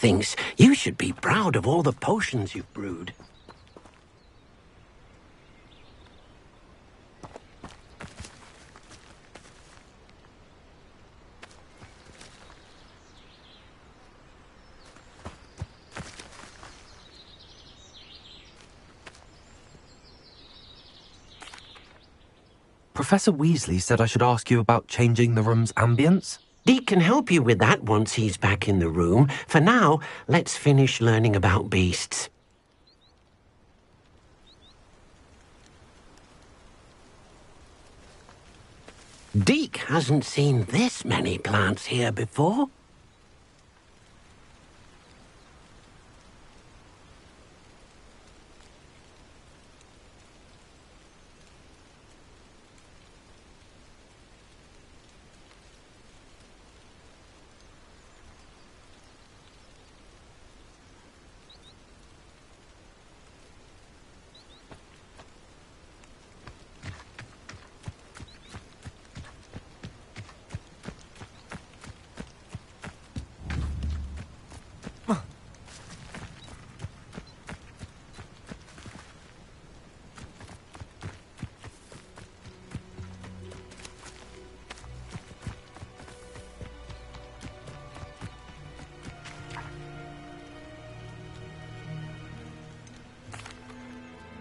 thinks you should be proud of all the potions you've brewed. Professor Weasley said I should ask you about changing the room's ambience. Deek can help you with that once he's back in the room. For now, let's finish learning about beasts. Deek hasn't seen this many plants here before.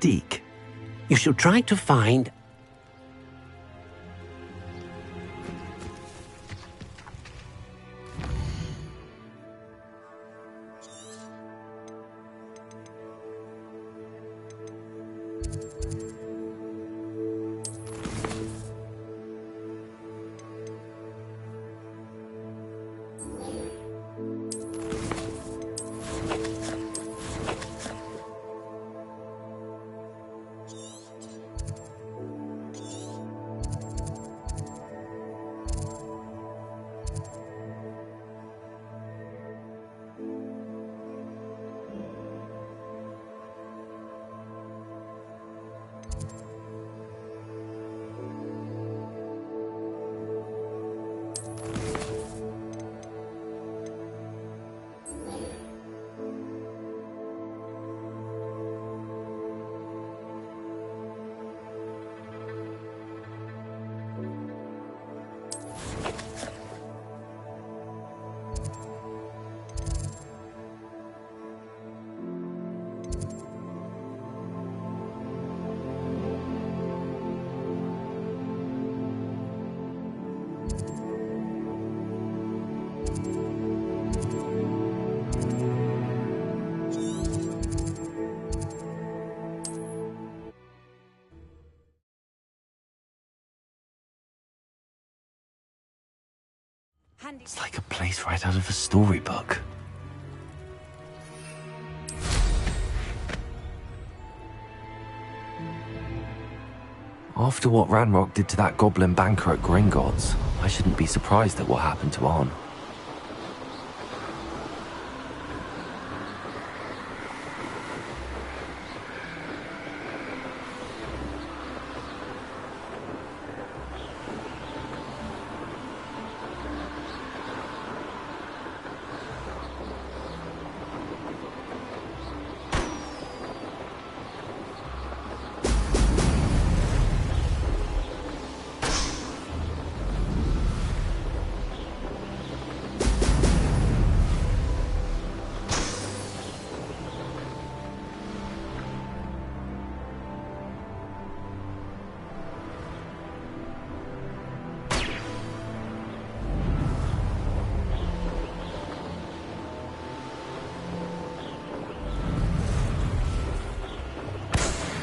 Deek. You should try to find... It's like a place right out of a storybook. After what Ranrock did to that goblin banker at Gringotts, I shouldn't be surprised at what happened to Arn.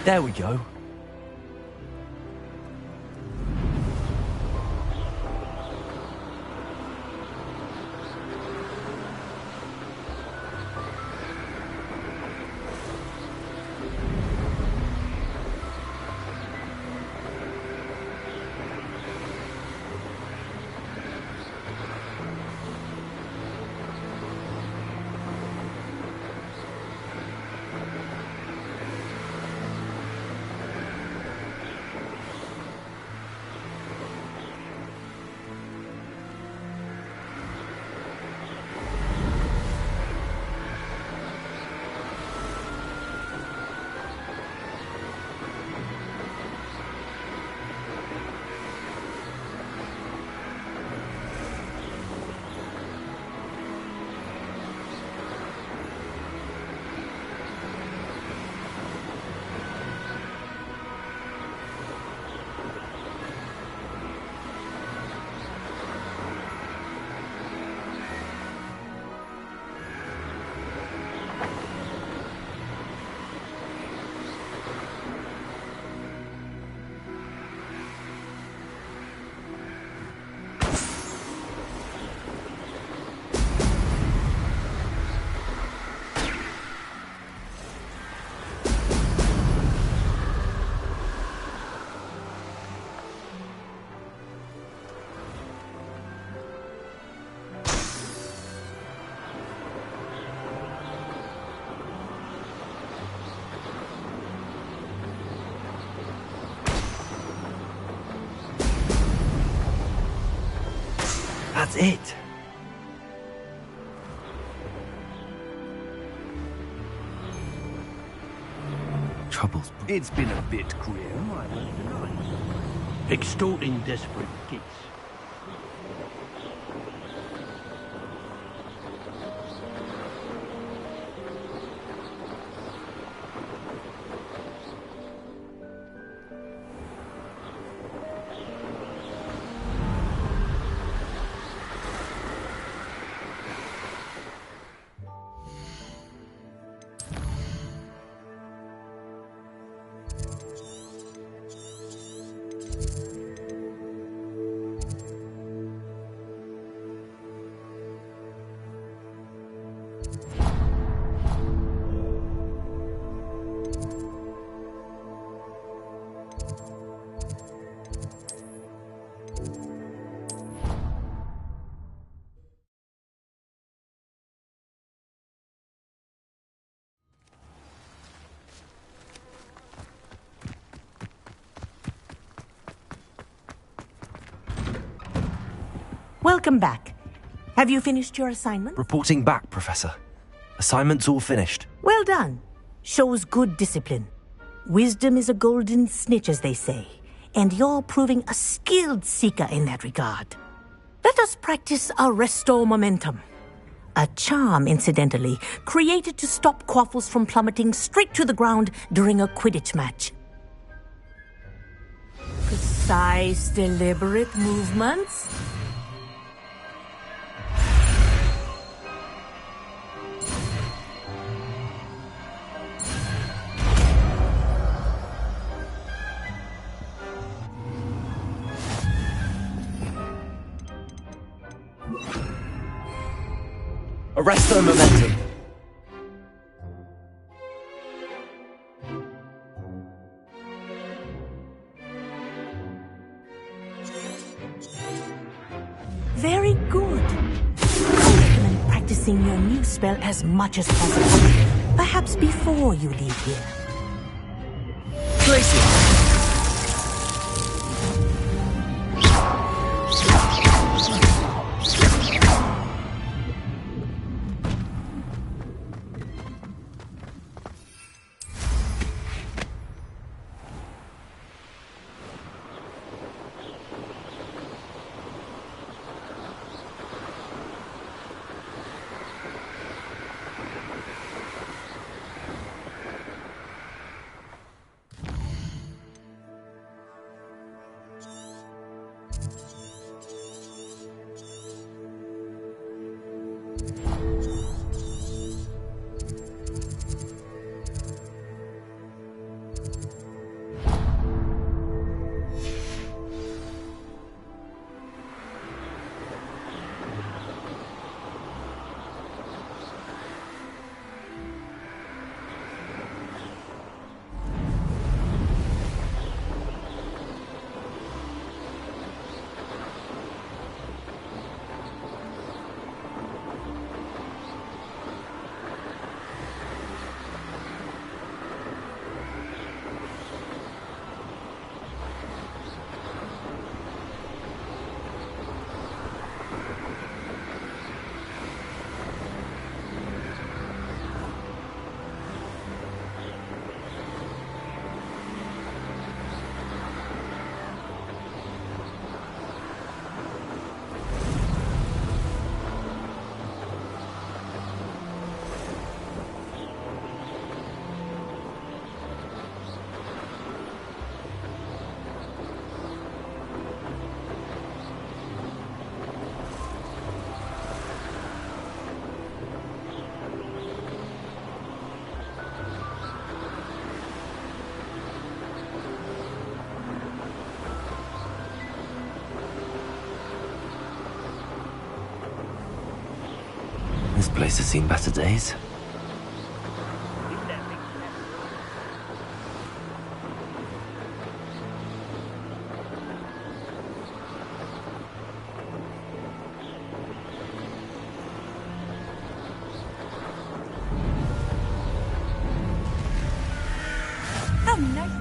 There we go. That's it. Troubles. It's been a bit grim. Extorting desperate geese. Welcome back. Have you finished your assignment? Reporting back, Professor. Assignment's all finished. Well done. Shows good discipline. Wisdom is a golden snitch, as they say, and you're proving a skilled seeker in that regard. Let us practice our restore momentum. A charm, incidentally, created to stop Quaffles from plummeting straight to the ground during a Quidditch match. Precise, deliberate movements. Arresto momentum. Very good. I recommend practicing your new spell as much as possible. Perhaps before you leave here. Tracy! This place has seen better days. How nice.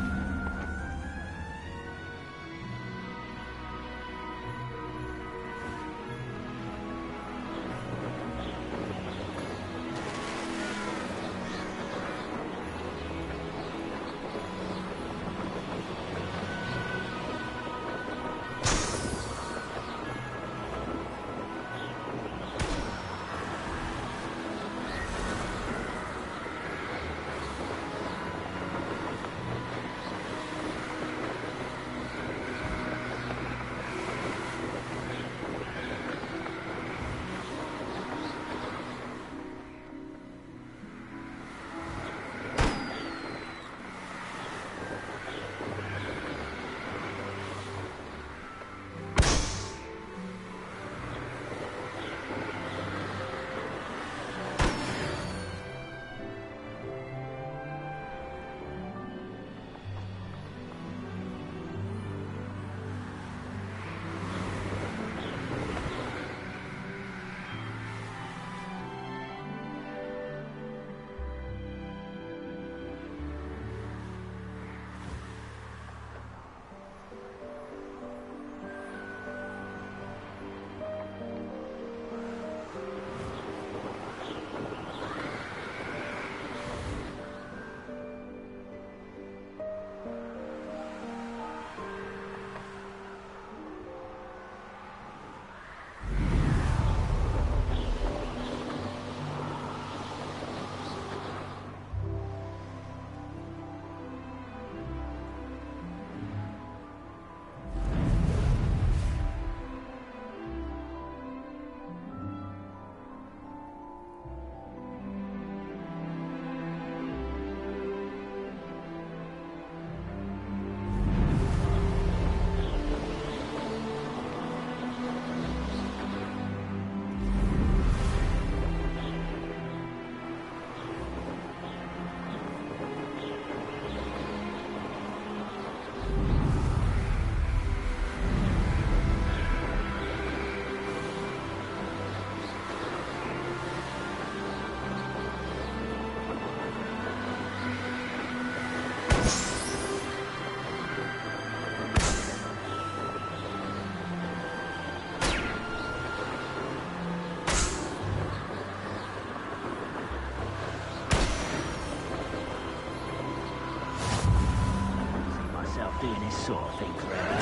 doing this sort of thing forever.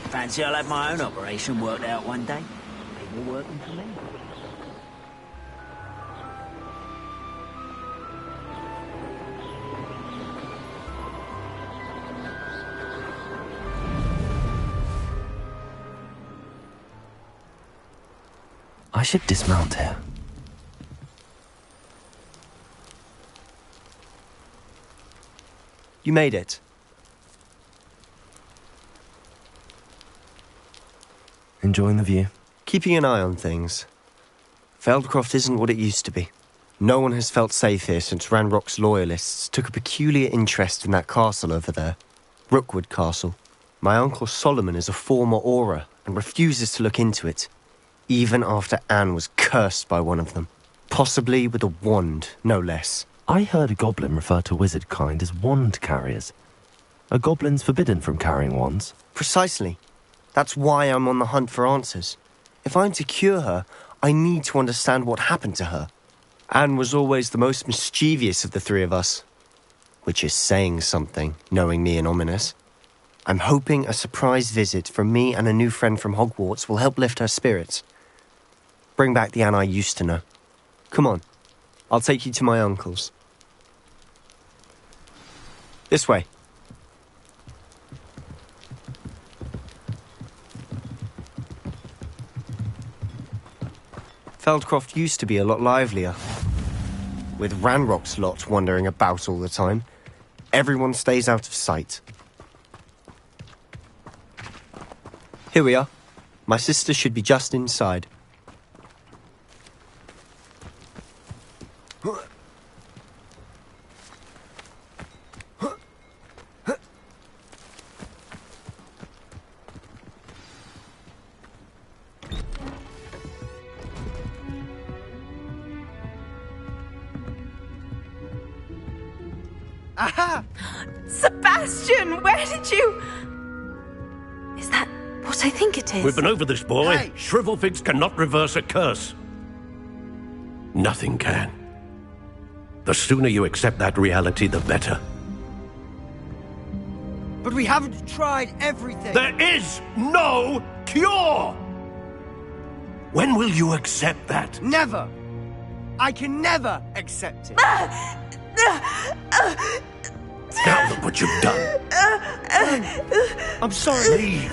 Fancy I'll have my own operation worked out one day. People working for me. I should dismount here. You made it. Enjoying the view? Keeping an eye on things. Feldcroft isn't what it used to be. No one has felt safe here since Ranrock's loyalists took a peculiar interest in that castle over there. Rookwood Castle. My uncle Solomon is a former Auror and refuses to look into it, even after Anne was cursed by one of them. Possibly with a wand, no less. I heard a goblin refer to wizard kind as wand carriers. Are goblins forbidden from carrying wands? Precisely. That's why I'm on the hunt for answers. If I'm to cure her, I need to understand what happened to her. Anne was always the most mischievous of the three of us. Which is saying something, knowing me and Ominis. I'm hoping a surprise visit from me and a new friend from Hogwarts will help lift her spirits. Bring back the Anne I used to know. Come on, I'll take you to my uncle's. This way. Feldcroft used to be a lot livelier. With Ranrock's lot wandering about all the time, everyone stays out of sight. Here we are. My sister should be just inside. Aha! Sebastian, where did you... Is that what I think it is? We've been over this, boy. Hey! Shrivelfigs cannot reverse a curse. Nothing can. The sooner you accept that reality, the better. But we haven't tried everything. There is no cure! When will you accept that? Never. I can never accept it. Now look what you've done. I'm sorry. Leave.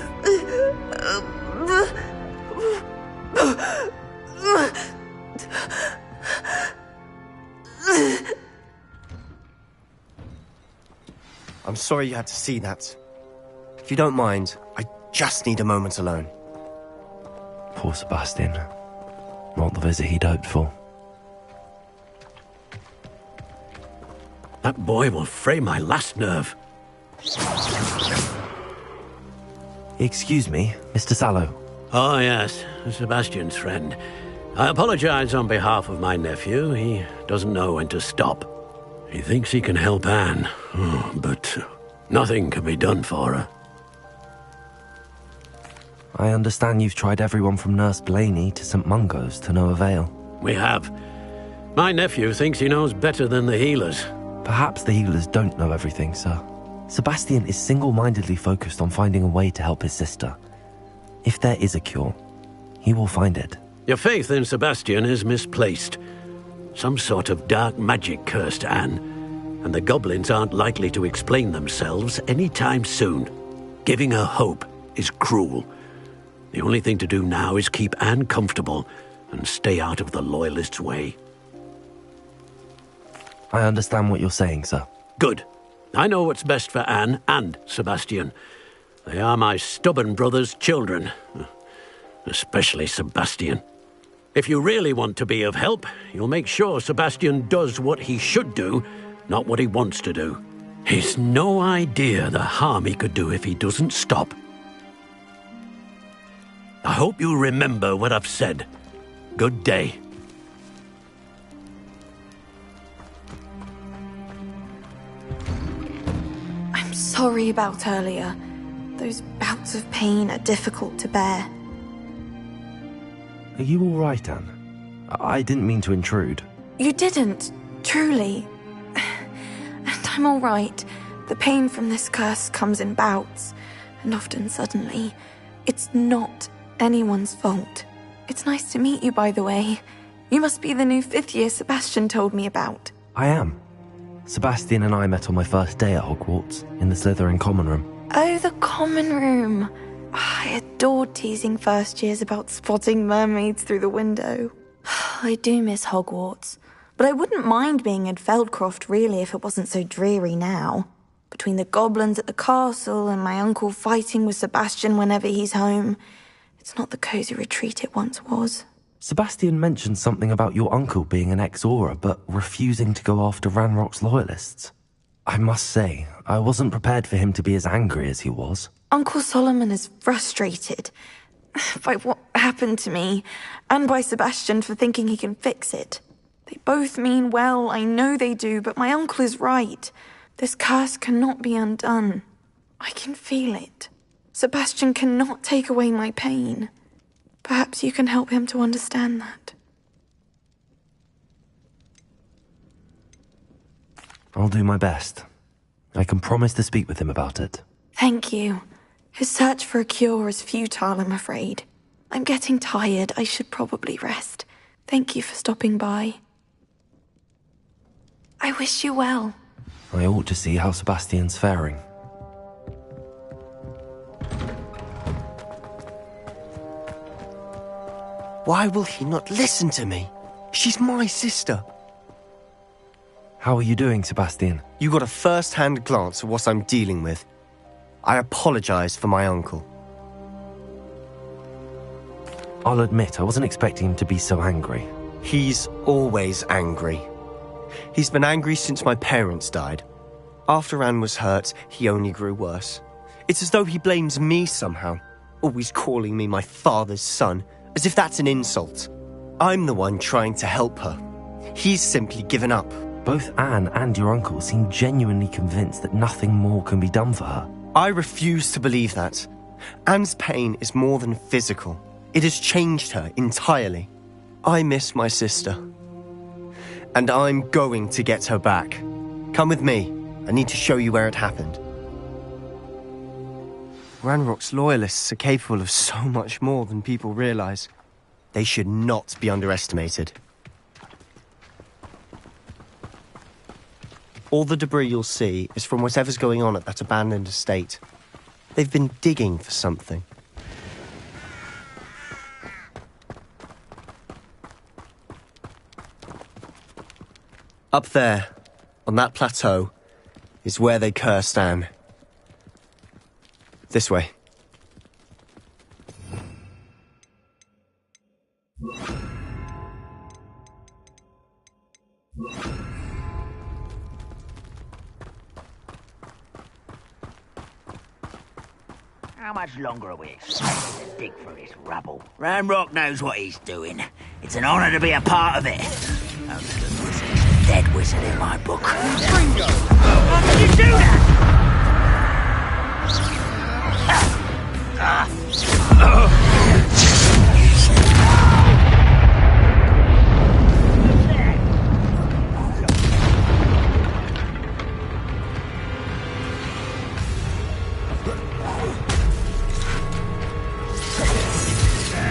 I'm sorry you had to see that. If you don't mind, I just need a moment alone. Poor Sebastian. Not the visit he'd hoped for. That boy will fray my last nerve. Excuse me, Mr. Sallow. Oh, yes, Sebastian's friend. I apologize on behalf of my nephew. He doesn't know when to stop. He thinks he can help Anne, but nothing can be done for her. I understand you've tried everyone from Nurse Blaney to St. Mungo's to no avail. We have. My nephew thinks he knows better than the healers. Perhaps the healers don't know everything, sir. Sebastian is single-mindedly focused on finding a way to help his sister. If there is a cure, he will find it. Your faith in Sebastian is misplaced. Some sort of dark magic cursed Anne, and the goblins aren't likely to explain themselves anytime soon. Giving her hope is cruel. The only thing to do now is keep Anne comfortable and stay out of the Loyalists' way. I understand what you're saying, sir. Good. I know what's best for Anne and Sebastian. They are my stubborn brother's children. Especially Sebastian. If you really want to be of help, you'll make sure Sebastian does what he should do, not what he wants to do. He's no idea the harm he could do if he doesn't stop. I hope you remember what I've said. Good day. I'm sorry about earlier. Those bouts of pain are difficult to bear. Are you all right, Anne? I didn't mean to intrude. You didn't, truly. And I'm all right. The pain from this curse comes in bouts. and often suddenly. It's not anyone's fault. It's nice to meet you, by the way. You must be the new 5th year Sebastian told me about. I am. Sebastian and I met on my first day at Hogwarts, in the Slytherin common room. Oh, the common room. I adored teasing first years about spotting mermaids through the window. I do miss Hogwarts, but I wouldn't mind being in Feldcroft really if it wasn't so dreary now. Between the goblins at the castle and my uncle fighting with Sebastian whenever he's home, it's not the cosy retreat it once was. Sebastian mentioned something about your uncle being an ex-Auror, but refusing to go after Ranrock's loyalists. I must say, I wasn't prepared for him to be as angry as he was. Uncle Solomon is frustrated by what happened to me, and by Sebastian for thinking he can fix it. They both mean well, I know they do, but my uncle is right. This curse cannot be undone. I can feel it. Sebastian cannot take away my pain. Perhaps you can help him to understand that. I'll do my best. I can promise to speak with him about it. Thank you. His search for a cure is futile, I'm afraid. I'm getting tired. I should probably rest. Thank you for stopping by. I wish you well. I ought to see how Sebastian's faring. Why will he not listen to me? She's my sister. How are you doing, Sebastian? You got a first-hand glance at what I'm dealing with. I apologize for my uncle. I'll admit, I wasn't expecting him to be so angry. He's always angry. He's been angry since my parents died. After Anne was hurt, he only grew worse. It's as though he blames me somehow, always calling me my father's son, as if that's an insult. I'm the one trying to help her. He's simply given up. Both Anne and your uncle seem genuinely convinced that nothing more can be done for her. I refuse to believe that. Anne's pain is more than physical. It has changed her entirely. I miss my sister. And I'm going to get her back. Come with me. I need to show you where it happened. Ranrock's loyalists are capable of so much more than people realize. They should not be underestimated. All the debris you'll see is from whatever's going on at that abandoned estate. They've been digging for something. Up there, on that plateau, is where they cursed Anne. This way. How much longer are we expected to dig for this rubble? Ranrock knows what he's doing. It's an honor to be a part of it. Only good wizard is a dead wizard in my book. Gringo! How can you do that?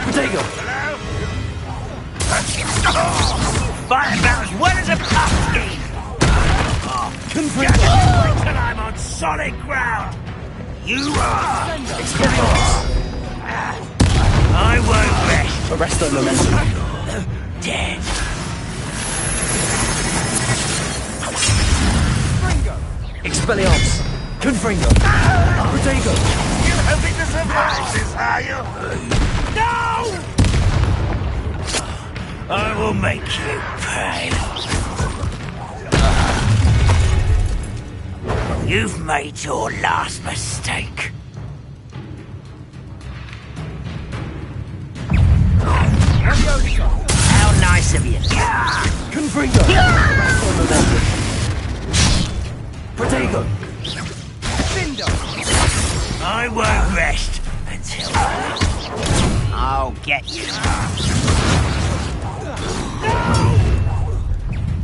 Protego! Fight about as well as a pumpkin! Wait till I'm on solid ground! You are! I won't rest! Arresto momentum. Dead! Expelliarmus! Confringo! Protego! You're hoping to survive this, are you? No! I will make you pay. You've made your last mistake. How nice of you. Confringo! Arresto momentum. Protego! I won't rest until I'll get you.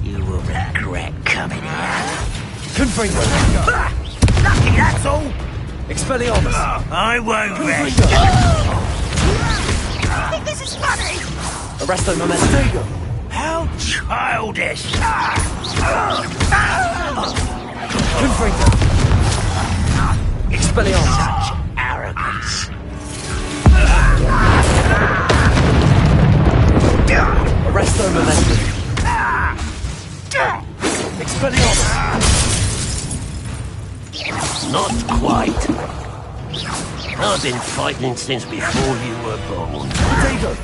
You will regret coming here. Confringo! Lucky, that's all. Expelliarmus! I won't rest. I think this is funny! Arresto Momentum! How childish! Confringo! Expelliarmus! Such arrogance. Arresto Momentum! Expelliarmus! Not quite. I've been fighting since before you were born. Potato!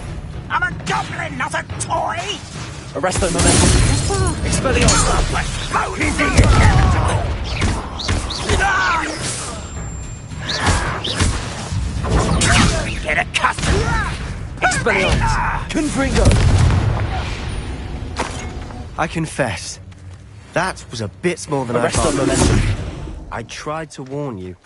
I'm a goblin, not a toy! Arresto Momentum! Expelliarmus! Explode into your territory! Get accustomed! Expelliarmus! Confringo! I confess, that was a bit more than I thought. Arresto Momentum! I tried to warn you.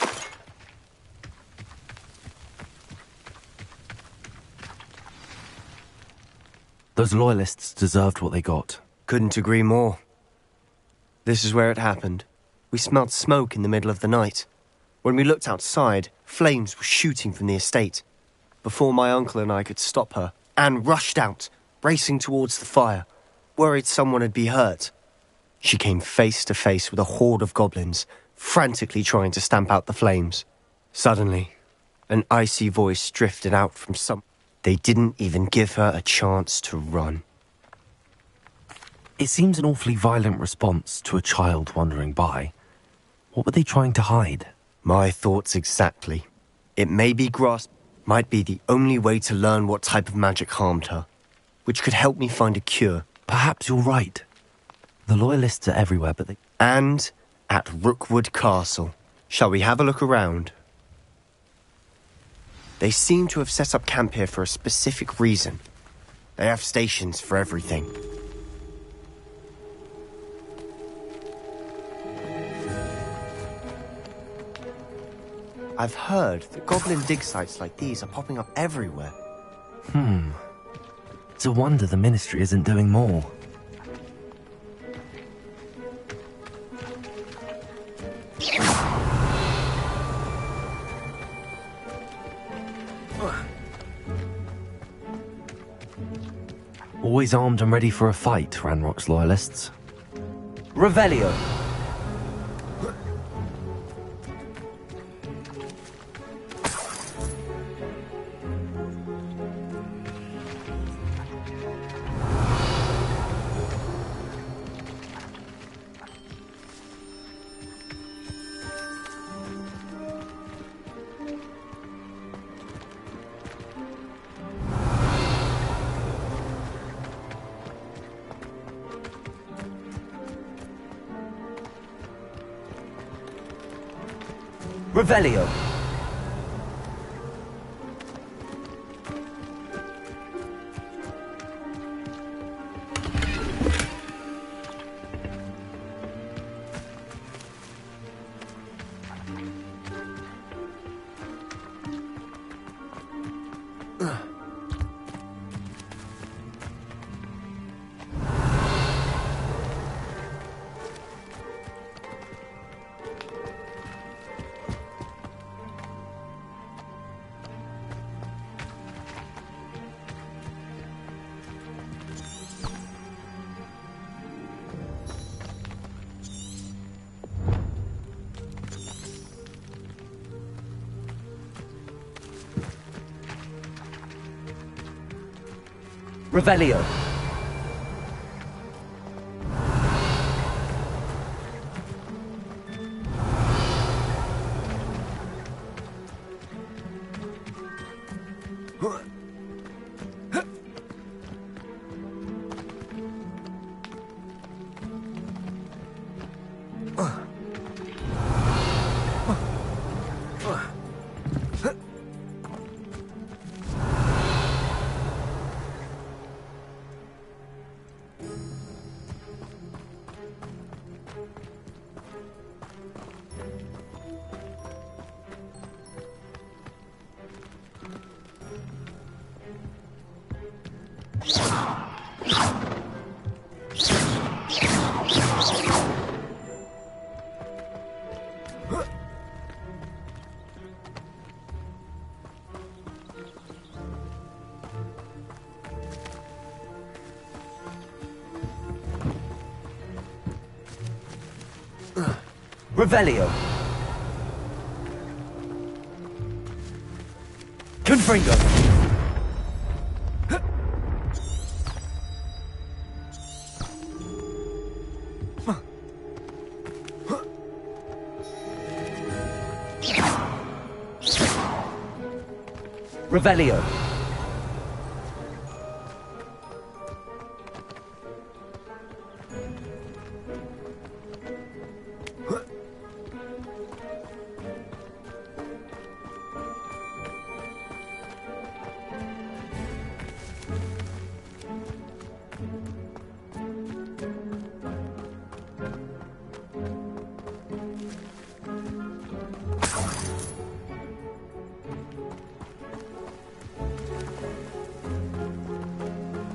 Those loyalists deserved what they got. Couldn't agree more. This is where it happened. We smelled smoke in the middle of the night. When we looked outside, flames were shooting from the estate. Before my uncle and I could stop her, Anne rushed out, racing towards the fire, worried someone had been hurt. She came face to face with a horde of goblins, frantically trying to stamp out the flames. Suddenly, an icy voice drifted out from some... They didn't even give her a chance to run. It seems an awfully violent response to a child wandering by. What were they trying to hide? My thoughts exactly. It may be grass, might be the only way to learn what type of magic harmed her, which could help me find a cure. Perhaps you're right. The loyalists are everywhere, but they... And at Rookwood Castle. Shall we have a look around? They seem to have set up camp here for a specific reason. They have stations for everything. I've heard that goblin dig sites like these are popping up everywhere. It's a wonder the Ministry isn't doing more. Always armed and ready for a fight, Ranrock's loyalists. Revelio. Revelio. Revelio. Revelio. Confringo. Revelio.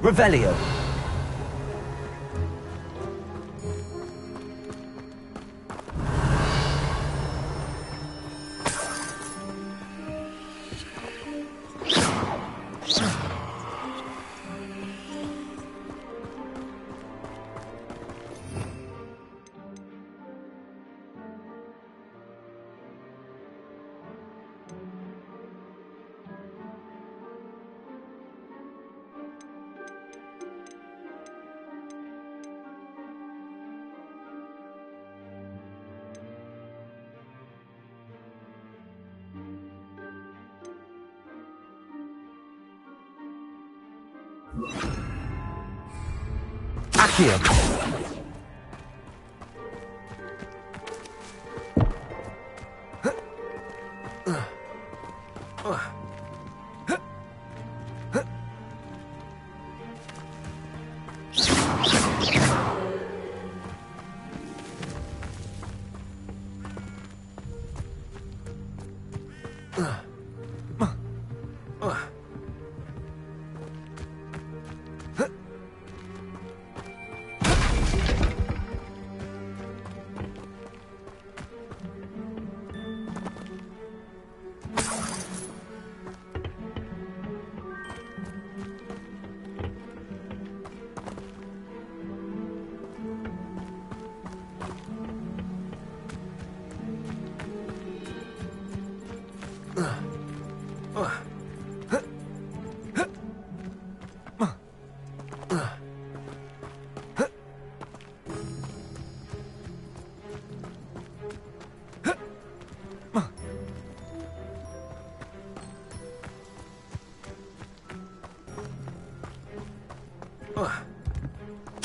Revelio. Accio.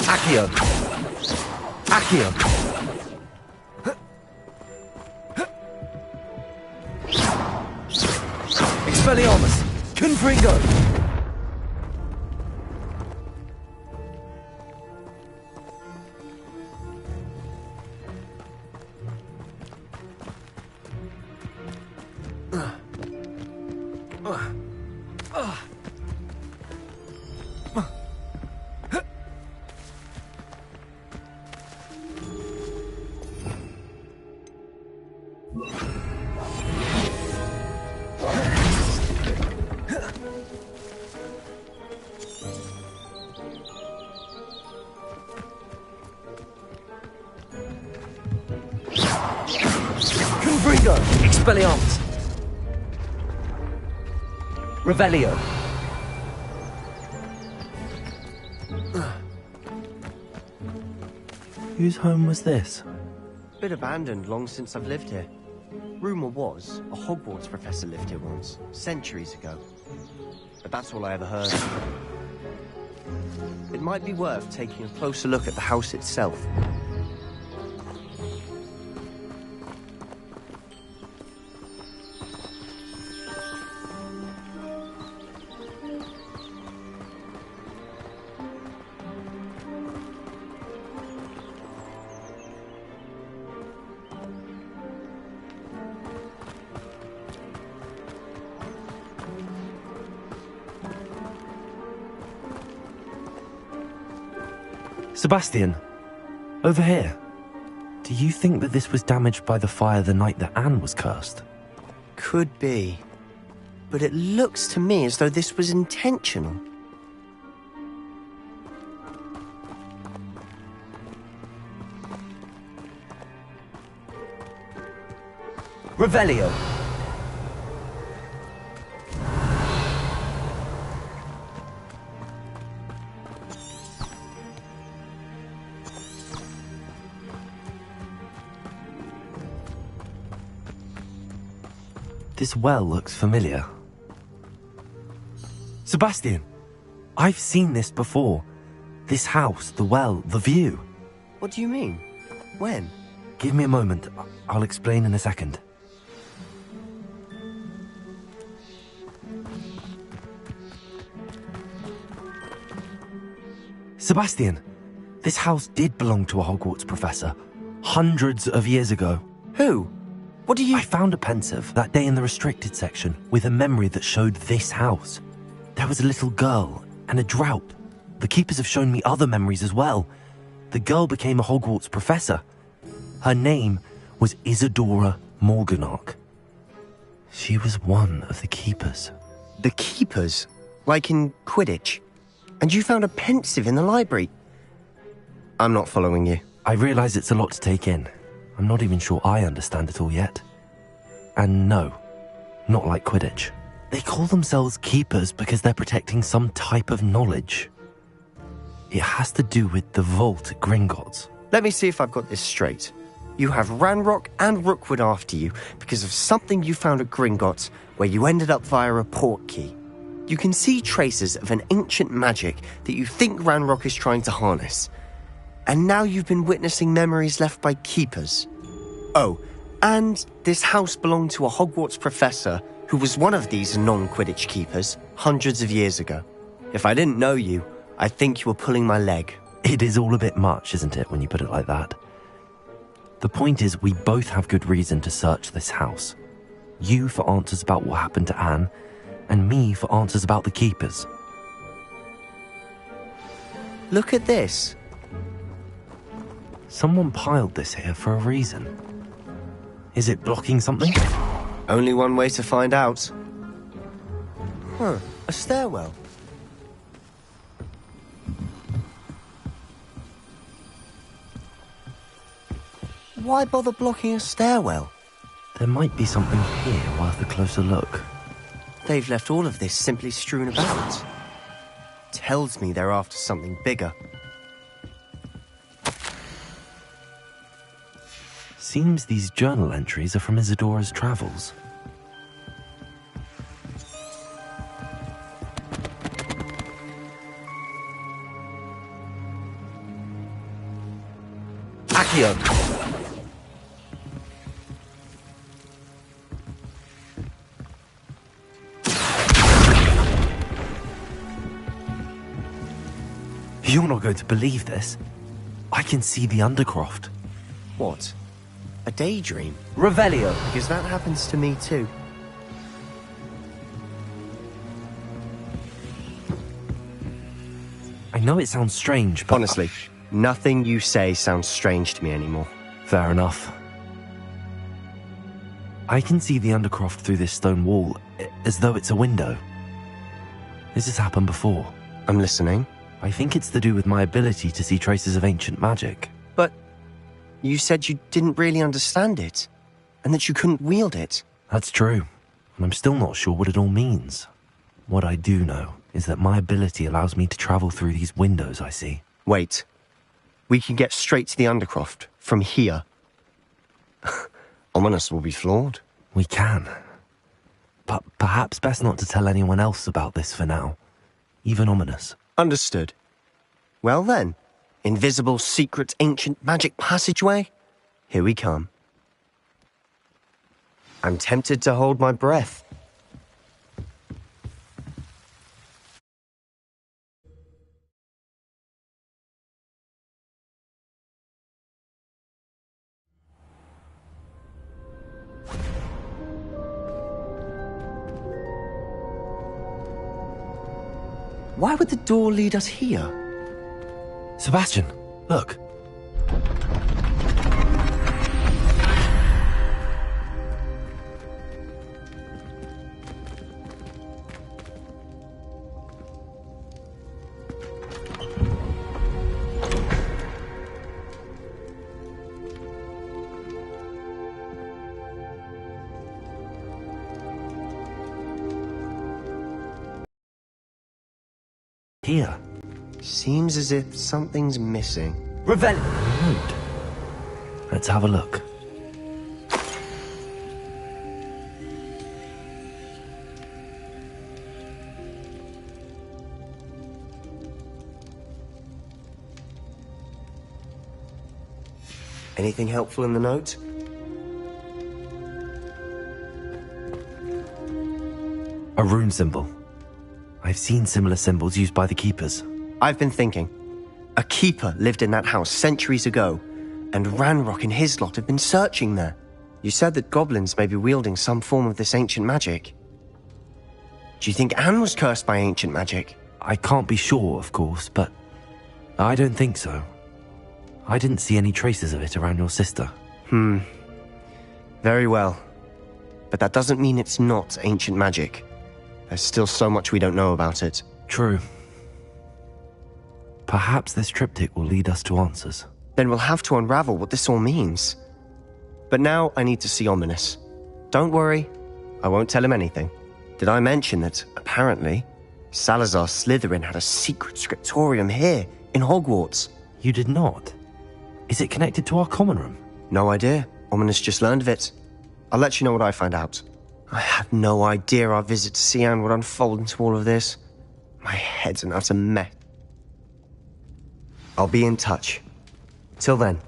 Accio. Accio. Expelliarmus. Confringo. Confringo. Expelliarmus. Revelio. Whose home was this? Bit abandoned long since I've lived here. Rumour was, a Hogwarts professor lived here once, centuries ago. But that's all I ever heard. It might be worth taking a closer look at the house itself. Sebastian, over here. Do you think that this was damaged by the fire the night that Anne was cursed? Could be. But it looks to me as though this was intentional. Revelio! This well looks familiar. Sebastian! I've seen this before. This house, the well, the view. What do you mean? When? Give me a moment. I'll explain in a second. Sebastian, this house did belong to a Hogwarts professor. Hundreds of years ago. Who? What do you... I found a pensive that day in the restricted section with a memory that showed this house. There was a little girl and a drought. The keepers have shown me other memories as well. The girl became a Hogwarts professor. Her name was Isadora Morganach. She was one of the keepers. The keepers? Like in Quidditch? And you found a pensive in the library? I'm not following you. I realize it's a lot to take in. I'm not even sure I understand it all yet. And no, not like Quidditch. They call themselves keepers because they're protecting some type of knowledge. It has to do with the vault at Gringotts. Let me see if I've got this straight. You have Ranrock and Rookwood after you because of something you found at Gringotts where you ended up via a port key. You can see traces of an ancient magic that you think Ranrock is trying to harness. And now you've been witnessing memories left by keepers. Oh, and this house belonged to a Hogwarts professor who was one of these non-Quidditch keepers hundreds of years ago. If I didn't know you, I think you were pulling my leg. It is all a bit much, isn't it, when you put it like that? The point is, we both have good reason to search this house. You for answers about what happened to Anne, and me for answers about the keepers. Look at this. Someone piled this here for a reason. Is it blocking something? Only one way to find out. Huh, a stairwell. Why bother blocking a stairwell? There might be something here worth a closer look. They've left all of this simply strewn about. Tells me they're after something bigger. Seems these journal entries are from Isadora's travels. Accio! You're not going to believe this. I can see the Undercroft. What? A daydream? Revelio! Because that happens to me too. I know it sounds strange, but... Honestly, nothing you say sounds strange to me anymore. Fair enough. I can see the Undercroft through this stone wall, as though it's a window. This has happened before. I'm listening. I think it's to do with my ability to see traces of ancient magic. But you said you didn't really understand it, and that you couldn't wield it. That's true, and I'm still not sure what it all means. What I do know is that my ability allows me to travel through these windows I see. Wait. We can get straight to the Undercroft from here. Ominis will be floored. We can. But perhaps best not to tell anyone else about this for now. Even Ominis. Understood. Well then, invisible, secret, ancient magic passageway? Here we come. I'm tempted to hold my breath. Why would the door lead us here? Sebastian, look. Here. Seems as if something's missing. Revelio. Good. Let's have a look. Anything helpful in the note? A rune symbol. I've seen similar symbols used by the keepers. I've been thinking. A keeper lived in that house centuries ago, and Ranrock and his lot have been searching there. You said that goblins may be wielding some form of this ancient magic. Do you think Anne was cursed by ancient magic? I can't be sure, of course, but I don't think so. I didn't see any traces of it around your sister. Very well. But that doesn't mean it's not ancient magic. There's still so much we don't know about it. True. Perhaps this triptych will lead us to answers. Then we'll have to unravel what this all means. But now I need to see Ominis. Don't worry, I won't tell him anything. Did I mention that, apparently, Salazar Slytherin had a secret scriptorium here, in Hogwarts? You did not? Is it connected to our common room? No idea. Ominis just learned of it. I'll let you know what I find out. I had no idea our visit to Cian would unfold into all of this. My head's an utter mess. I'll be in touch. Till then.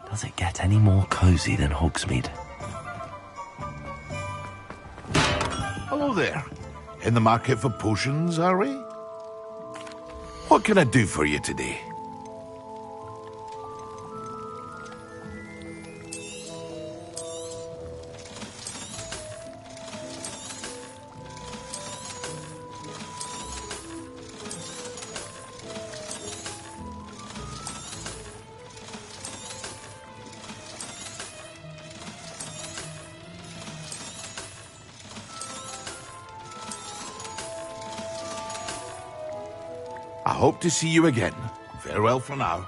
Does it get any more cozy than Hogsmeade? Hello there. In the market for potions, are we? What can I do for you today? I hope to see you again. Farewell for now.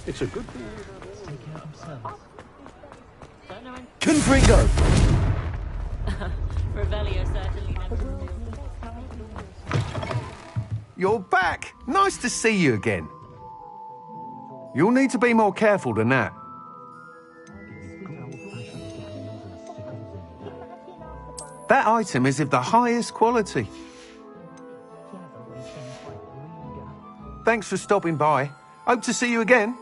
It's a good thing. Confringo! Revelio certainly never. You're back! Nice to see you again. You'll need to be more careful than that. That item is of the highest quality. Thanks for stopping by. Hope to see you again.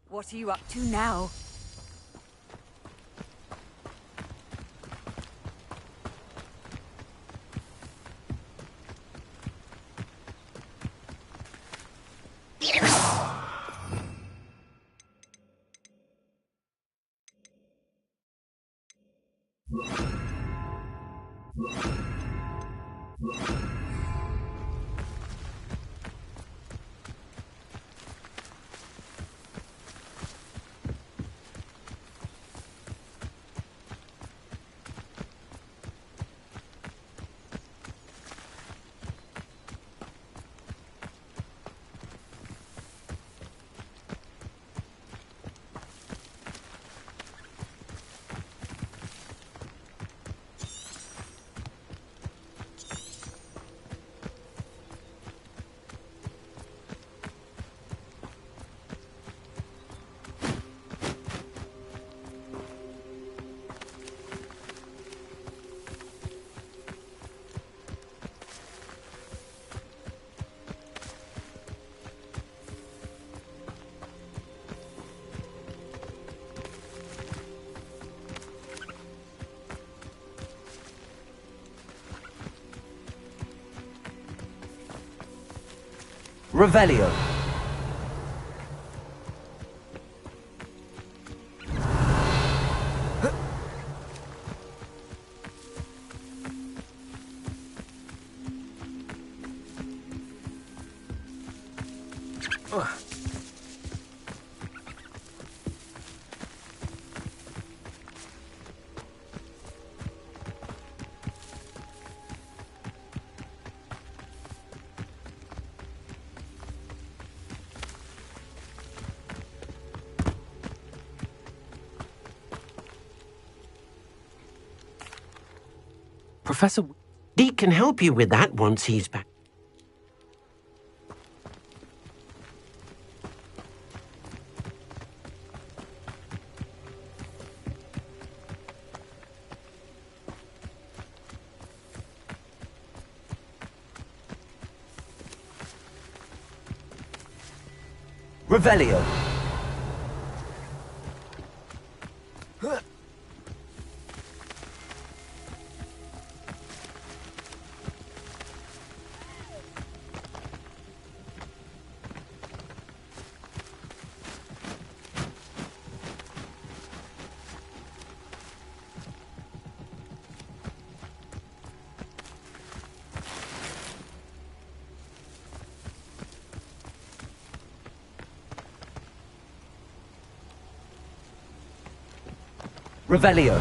What are you up to now? Revelio. Professor Deke can help you with that once he's back. Revelio. Revelio.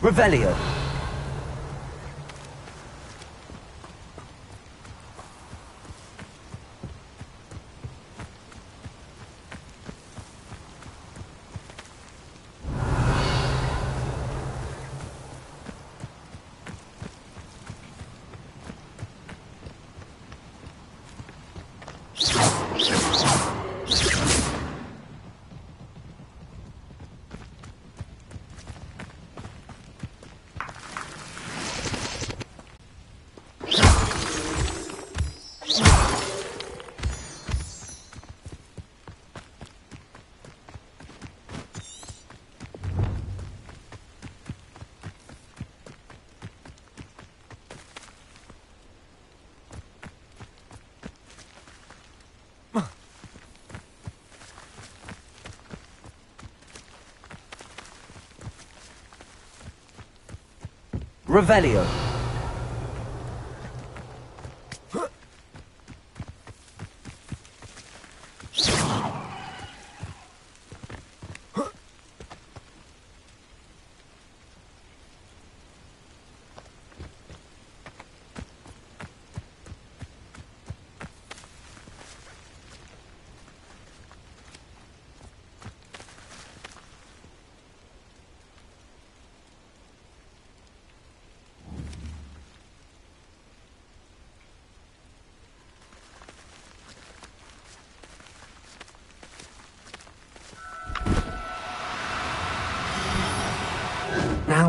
Revelio. Revelio.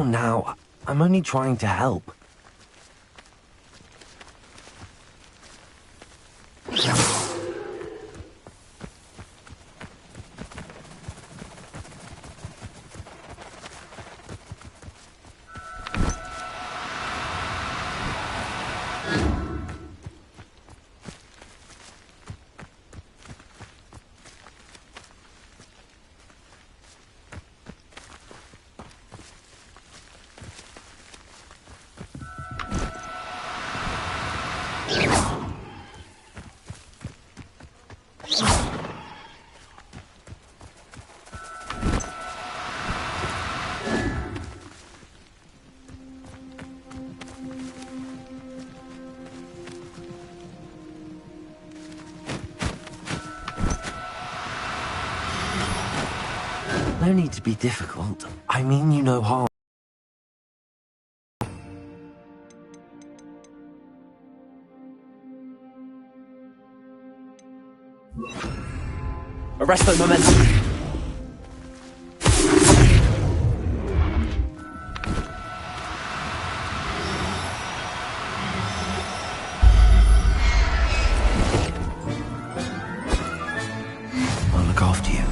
on now. I'm only trying to help. No need to be difficult. I mean you no harm. Arresto momentum. I'll look after you.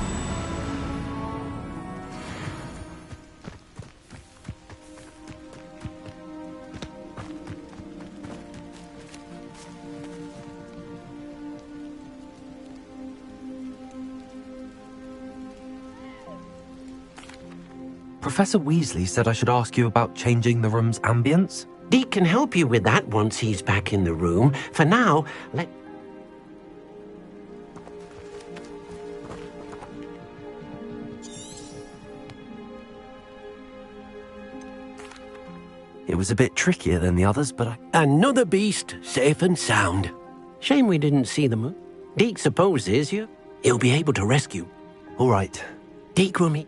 Professor Weasley said I should ask you about changing the room's ambience. Deek can help you with that once he's back in the room. For now, let... It was a bit trickier than the others, but Another beast, safe and sound. Shame we didn't see them. Deek supposes he'll be able to rescue. All right. Deek will meet...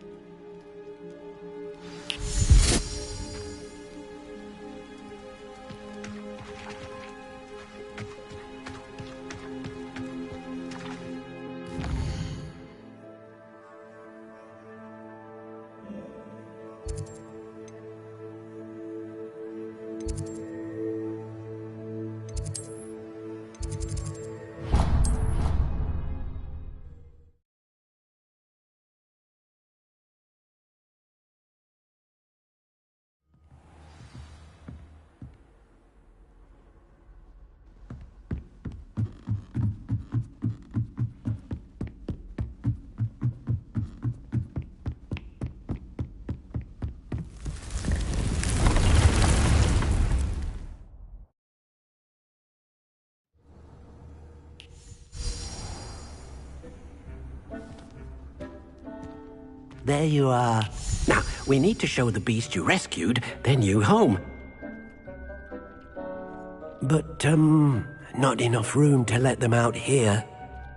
There you are. Now, we need to show the beast you rescued their new home. But, not enough room to let them out here.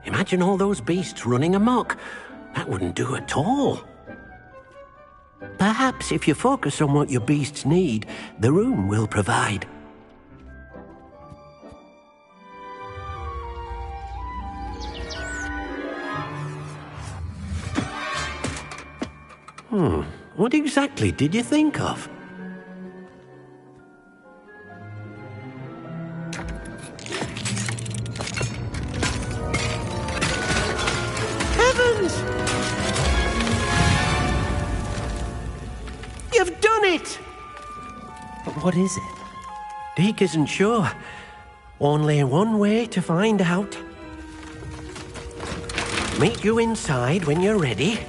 Imagine all those beasts running amok. That wouldn't do at all. Perhaps if you focus on what your beasts need, the room will provide. What exactly did you think of? Heavens! You've done it! But what is it? Deek isn't sure. Only one way to find out. Meet you inside when you're ready.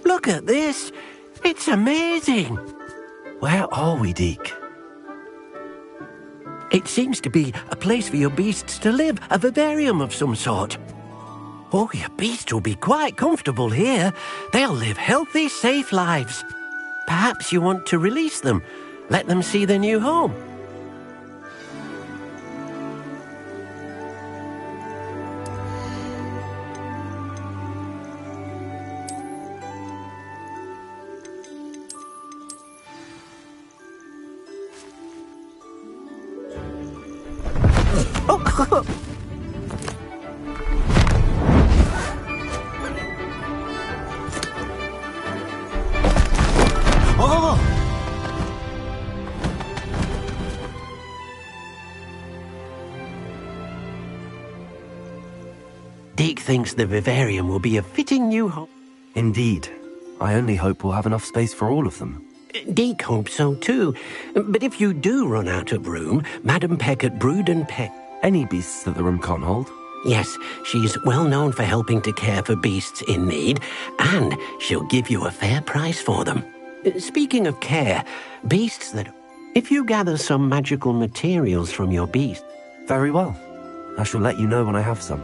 Look at this! It's amazing! Where are we, Deek? It seems to be a place for your beasts to live, a vivarium of some sort. Oh, your beasts will be quite comfortable here. They'll live healthy, safe lives. Perhaps you want to release them, let them see their new home. Oh! Deke thinks the vivarium will be a fitting new home. Indeed. I only hope we'll have enough space for all of them. Deke hopes so too. But if you do run out of room, Madam Peck at Brood and Peck... Any beasts that the room can't hold? Yes, she's well known for helping to care for beasts in need, and she'll give you a fair price for them. Speaking of care, beasts that... If you gather some magical materials from your beast... Very well. I shall let you know when I have some.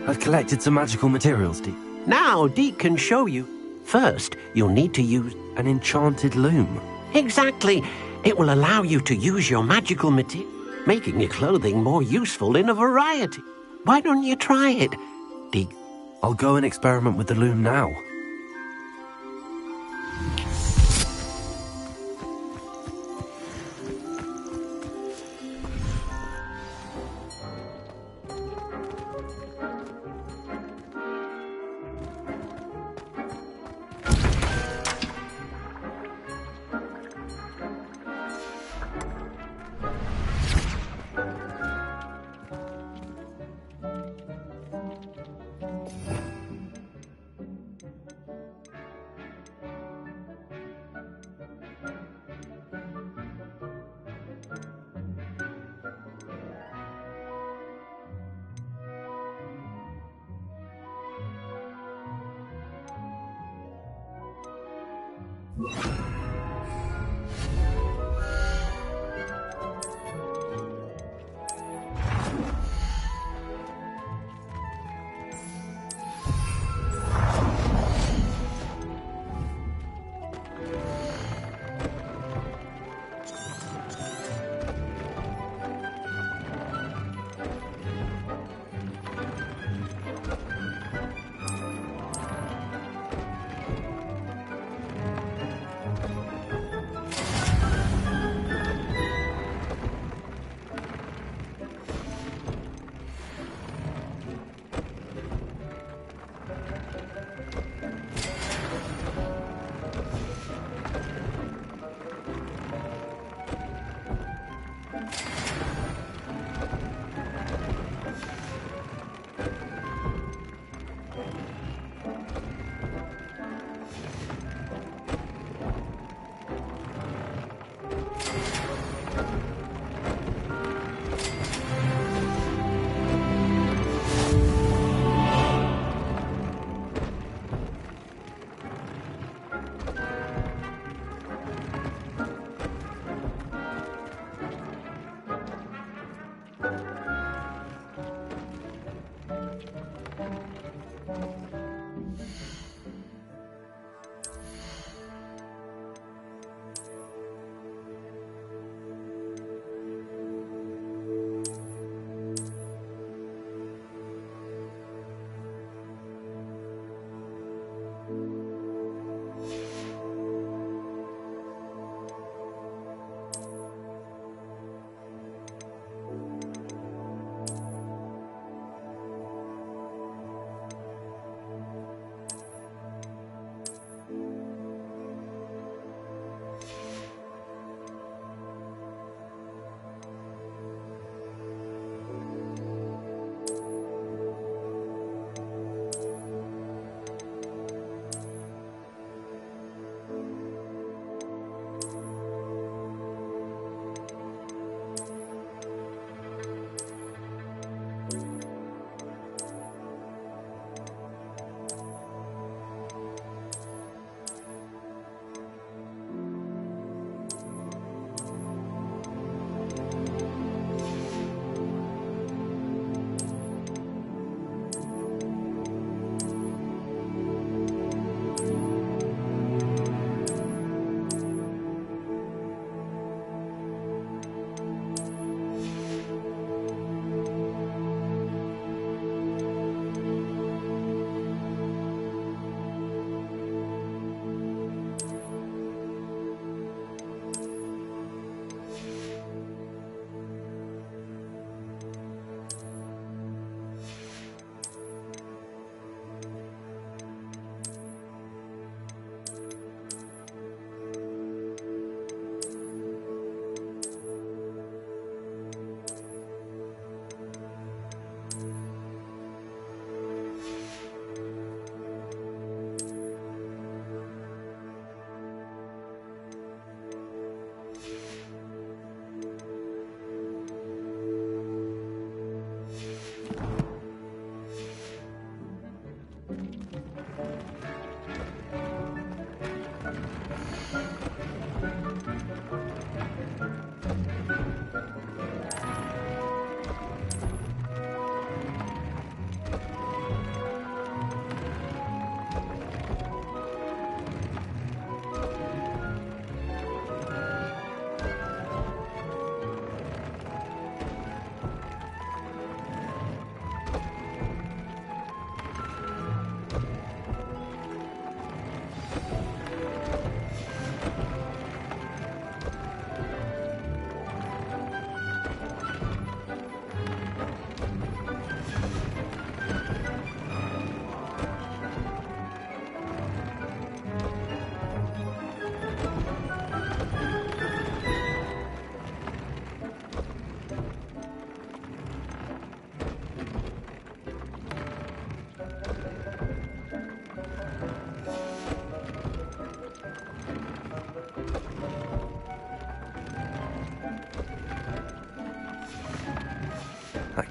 I've collected some magical materials, Deke. Now Deke can show you. First, you'll need to use... An enchanted loom. Exactly. It will allow you to use your magical material, making your clothing more useful in a variety. Why don't you try it, Deke? I'll go and experiment with the loom now.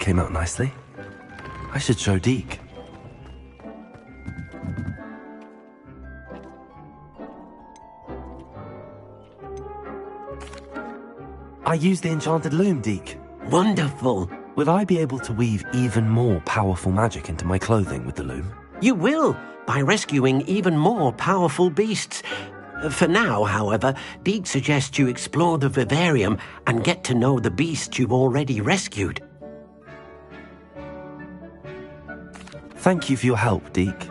came out nicely. I should show Deke. I used the enchanted loom, Deke. Wonderful. Will I be able to weave even more powerful magic into my clothing with the loom? You will, by rescuing even more powerful beasts. For now, however, Deke suggests you explore the vivarium and get to know the beasts you've already rescued. Thank you for your help, Deke.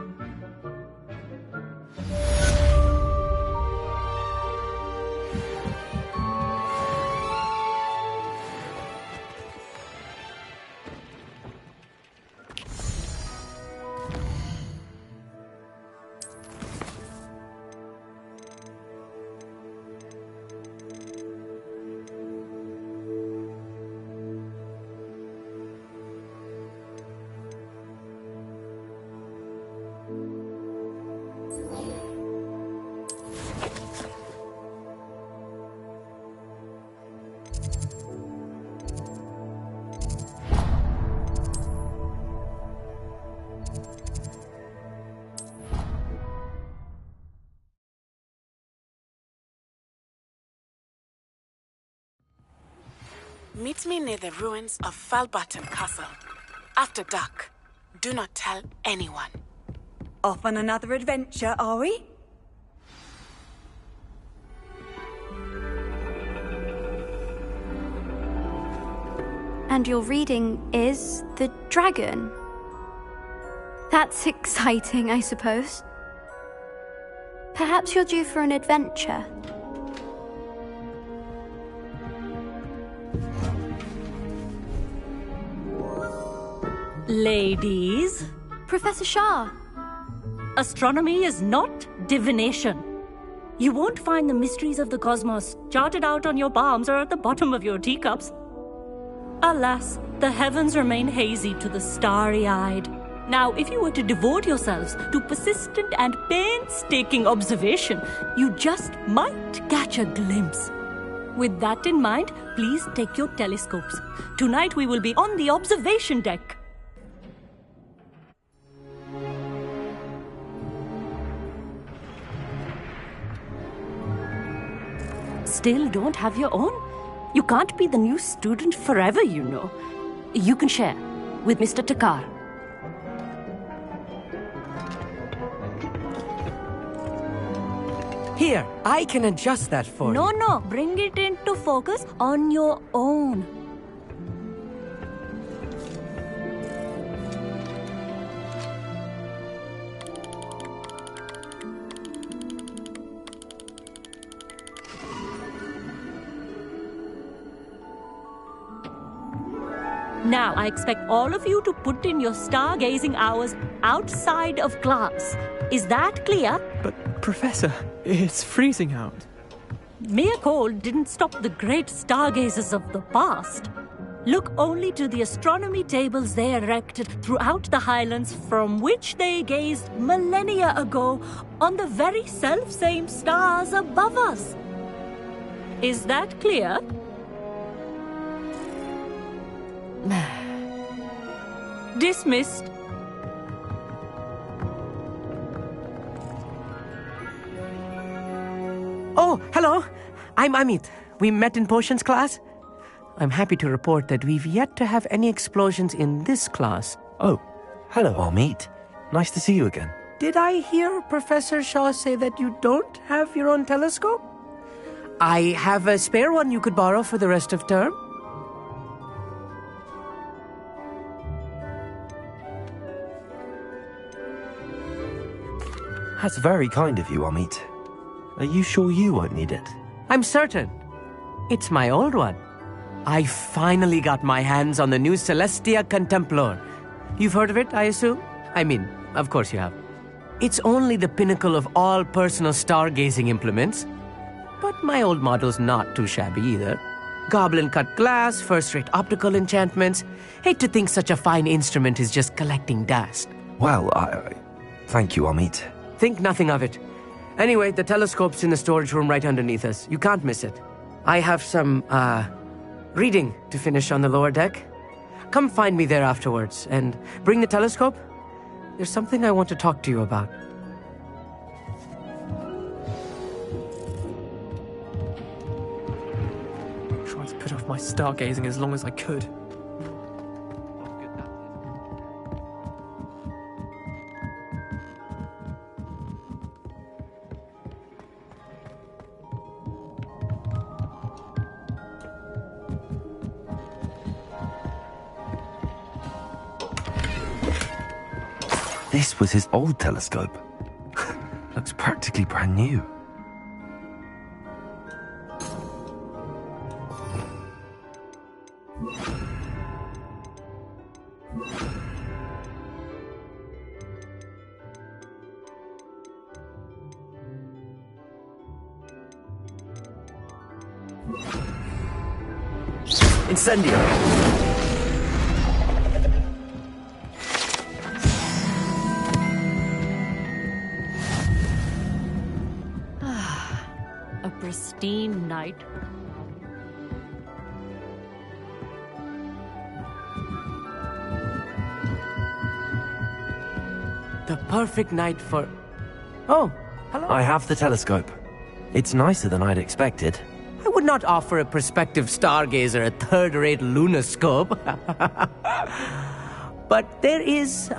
Meet me near the ruins of Falbutton Castle. After dark. Do not tell anyone. Off on another adventure, are we? And your reading is The Dragon. That's exciting, I suppose. Perhaps you're due for an adventure. Ladies. Professor Shah. Astronomy is not divination. You won't find the mysteries of the cosmos charted out on your palms or at the bottom of your teacups. Alas, the heavens remain hazy to the starry-eyed. Now, if you were to devote yourselves to persistent and painstaking observation, you just might catch a glimpse. With that in mind, please take your telescopes. Tonight we will be on the observation deck. Still don't have your own? You can't be the new student forever, you know. You can share with Mr. Takar. Here, I can adjust that for you. No, bring it into focus on your own. Now, I expect all of you to put in your stargazing hours outside of class. Is that clear? But, Professor, it's freezing out. Mere cold didn't stop the great stargazers of the past. Look only to the astronomy tables they erected throughout the highlands from which they gazed millennia ago on the very self-same stars above us. Is that clear? Dismissed. Oh, hello. I'm Amit. We met in potions class. I'm happy to report that we've yet to have any explosions in this class. Oh, hello, Amit. Nice to see you again. Did I hear Professor Shaw say that you don't have your own telescope? I have a spare one you could borrow for the rest of term. That's very kind of you, Amit. Are you sure you won't need it? I'm certain. It's my old one. I finally got my hands on the new Celestia Contemplar. You've heard of it, I assume? I mean, of course you have. It's only the pinnacle of all personal stargazing implements. But my old model's not too shabby either. Goblin-cut glass, first-rate optical enchantments. Hate to think such a fine instrument is just collecting dust. Well, thank you, Amit. Think nothing of it. Anyway, the telescope's in the storage room right underneath us. You can't miss it. I have some, reading to finish on the lower deck. come find me there afterwards. And bring the telescope. There's something I want to talk to you about. I tried to put off my stargazing as long as I could. This was his old telescope. Looks practically brand new. Incendio! A pristine night. The perfect night for... Oh, hello. I have the telescope. It's nicer than I'd expected. I would not offer a prospective stargazer a third-rate lunoscope. But there is,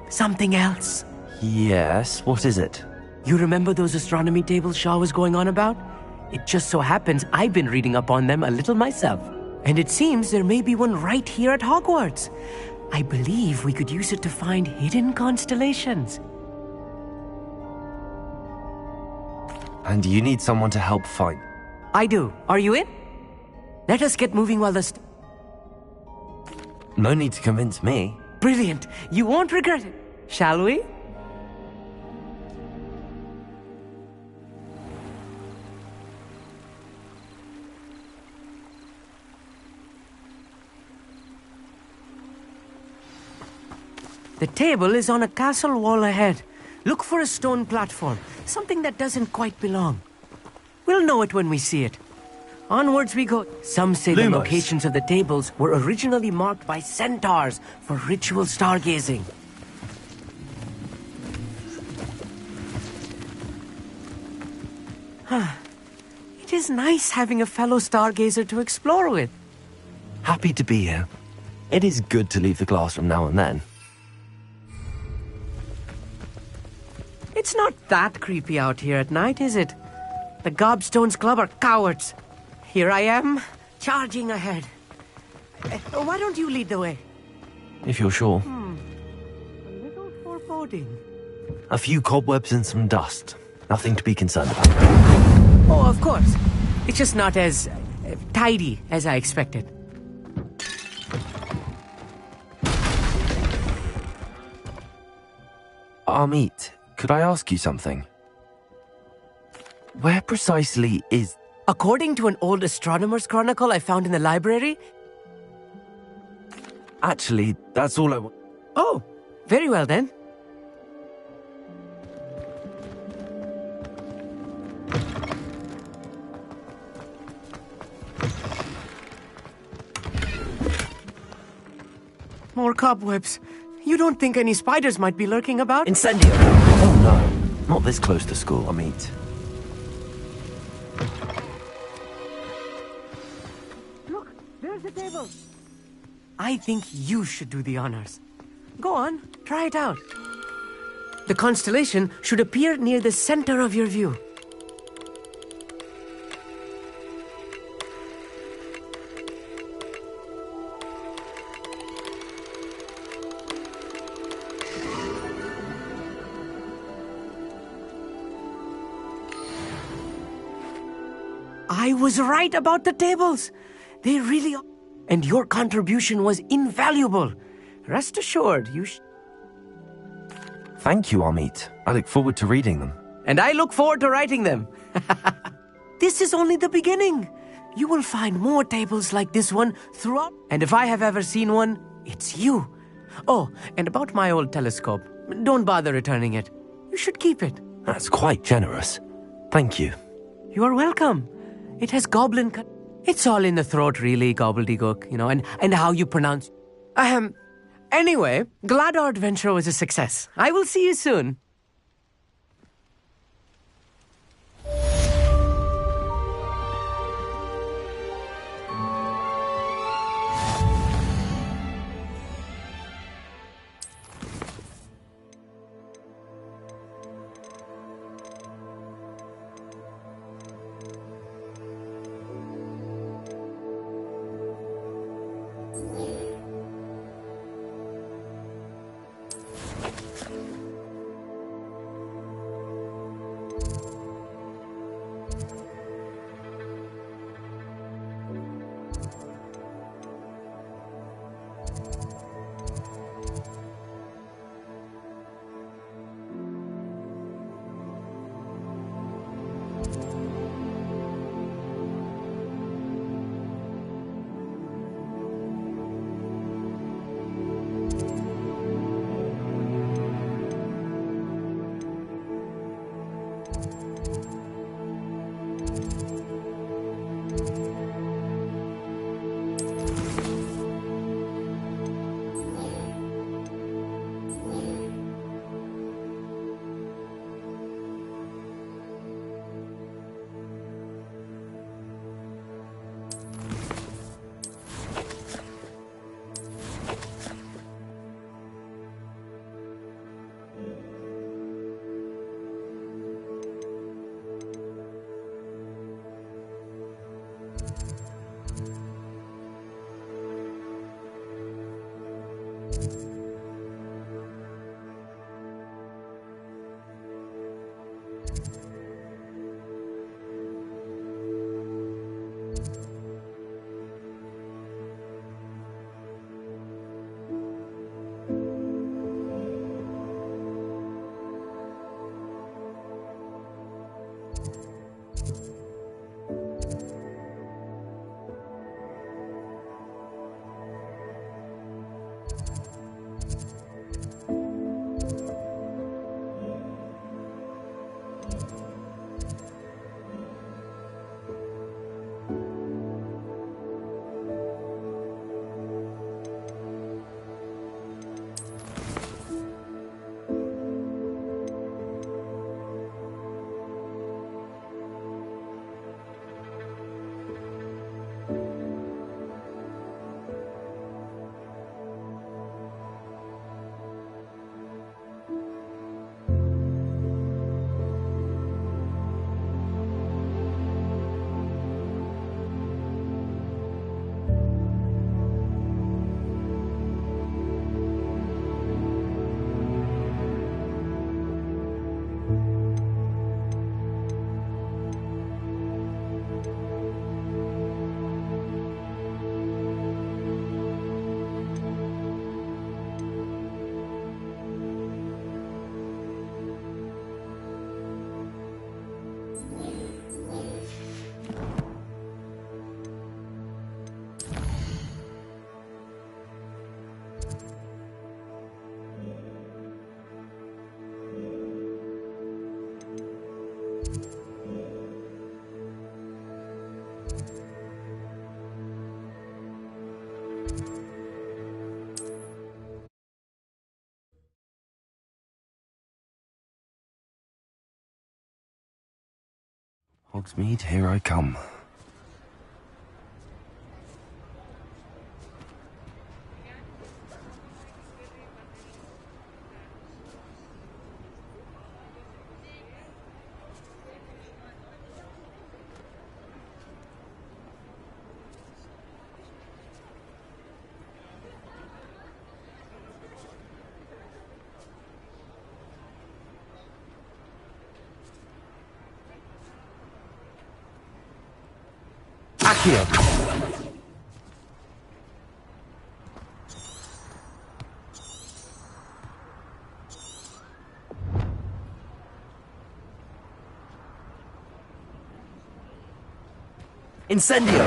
something else. Yes, what is it? You remember those astronomy tables Shaw was going on about? It just so happens I've been reading up on them a little myself. And it seems there may be one right here at Hogwarts. I believe we could use it to find hidden constellations. And you need someone to help find... I do. Are you in? Let us get moving while the... No need to convince me. Brilliant. You won't regret it. Shall we? The table is on a castle wall ahead. Look for a stone platform, something that doesn't quite belong. We'll know it when we see it. Onwards we go. Some say the locations of the tables were originally marked by centaurs for ritual stargazing. It is nice having a fellow stargazer to explore with. Happy to be here. It is good to leave the classroom now and then. It's not that creepy out here at night, is it? The Gobstones Club are cowards. Here I am, charging ahead. Why don't you lead the way? If you're sure. A little foreboding. A few cobwebs and some dust. Nothing to be concerned about. Oh, of course. It's just not as tidy as I expected. Amit, could I ask you something? Where precisely is... According to an old astronomer's chronicle I found in the library... Actually, that's all I want. Oh, very well then. More cobwebs. You don't think any spiders might be lurking about? Incendio! Oh no, not this close to school, Amit. Look, there's the table. I think you should do the honors. Go on, try it out. The constellation should appear near the center of your view. I was right about the tables. They really are. And your contribution was invaluable. Rest assured, you Thank you, Amit. I look forward to reading them. And I look forward to writing them. This is only the beginning. You will find more tables like this one throughout. And if I have ever seen one, it's you. Oh, and about my old telescope. Don't bother returning it. You should keep it. That's quite generous. Thank you. You are welcome. It has goblin cut. It's all in the throat, really, gobbledygook, and how you pronounce. Anyway, glad our adventure was a success. I will see you soon. Hogsmeade, here I come. Accio! Incendio!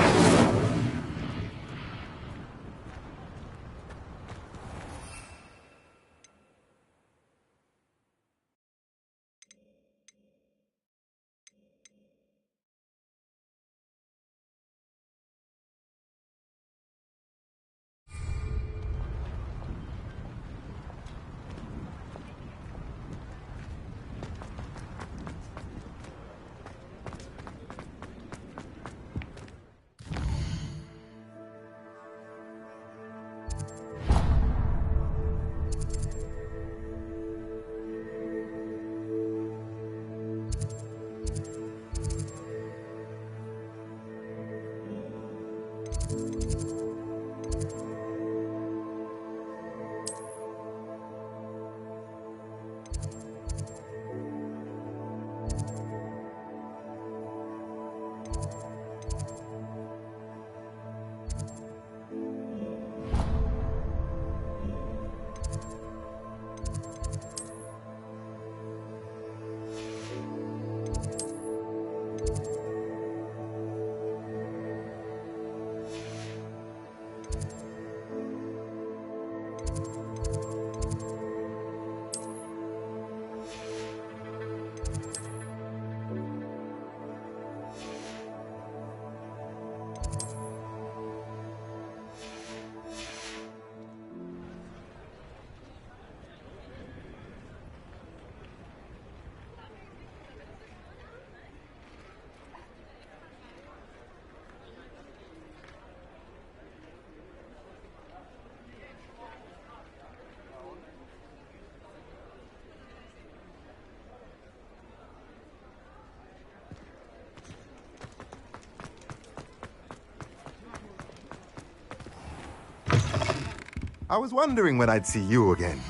I was wondering when I'd see you again.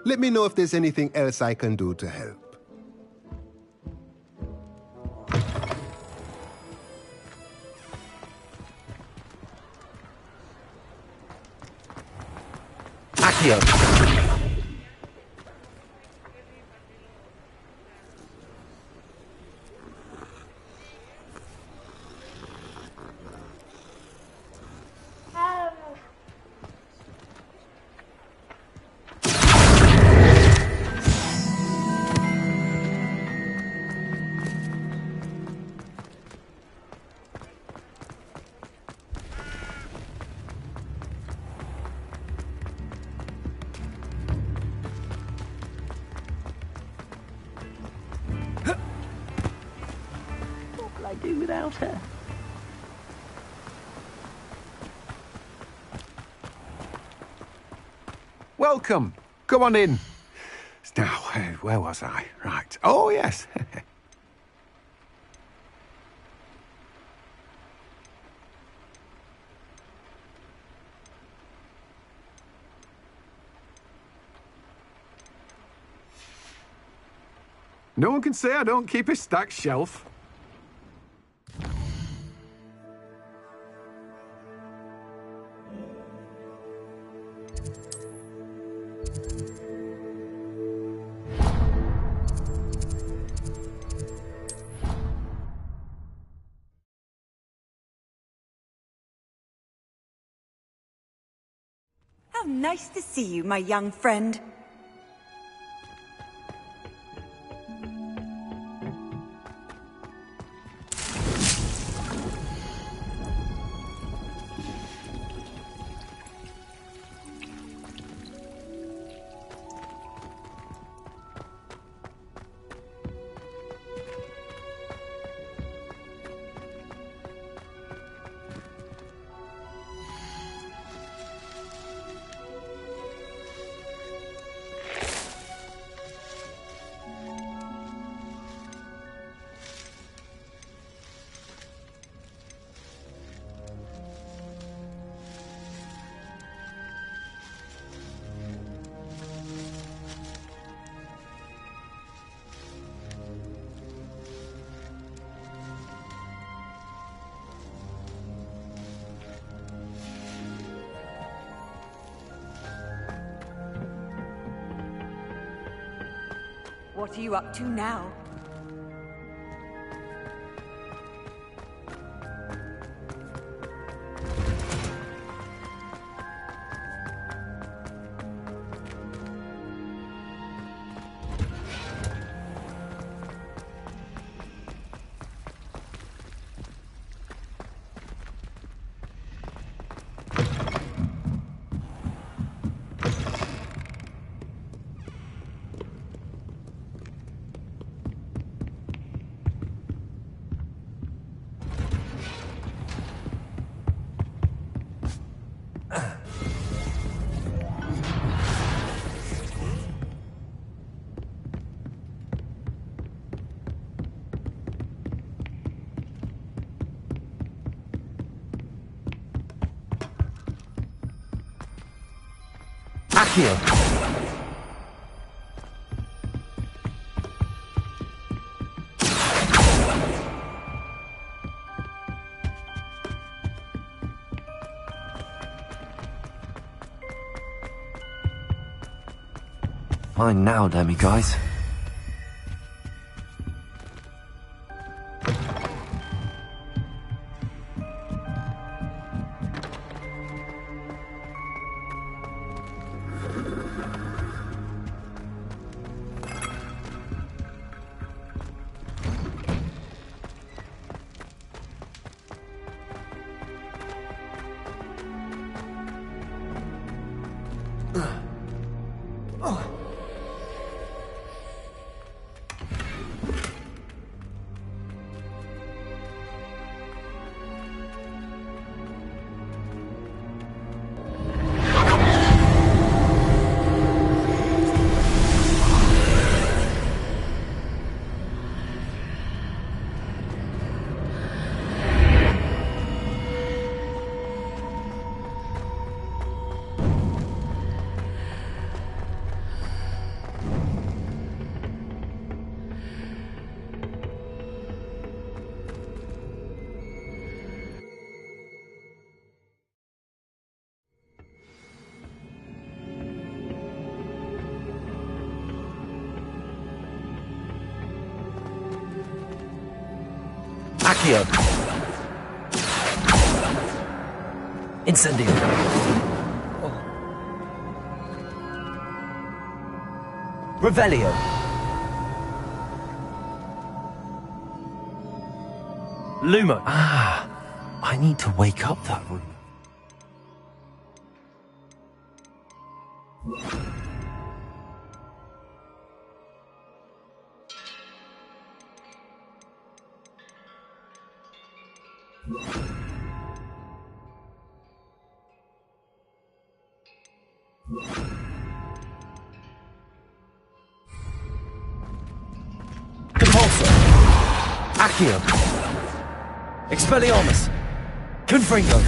Let me know if there's anything else I can do to help. Accio! I do without her? Welcome. Come on in. Now, where was I? Right. Oh, yes. No one can say I don't keep a stacked shelf. How nice to see you, my young friend. What are you up to now? Accio! Fine now, Demi guys. Accio. Incendio. Revelio. Lumo. Ah, I need to wake up that room. Compulso. Accio. Expelliarmus. Confringo.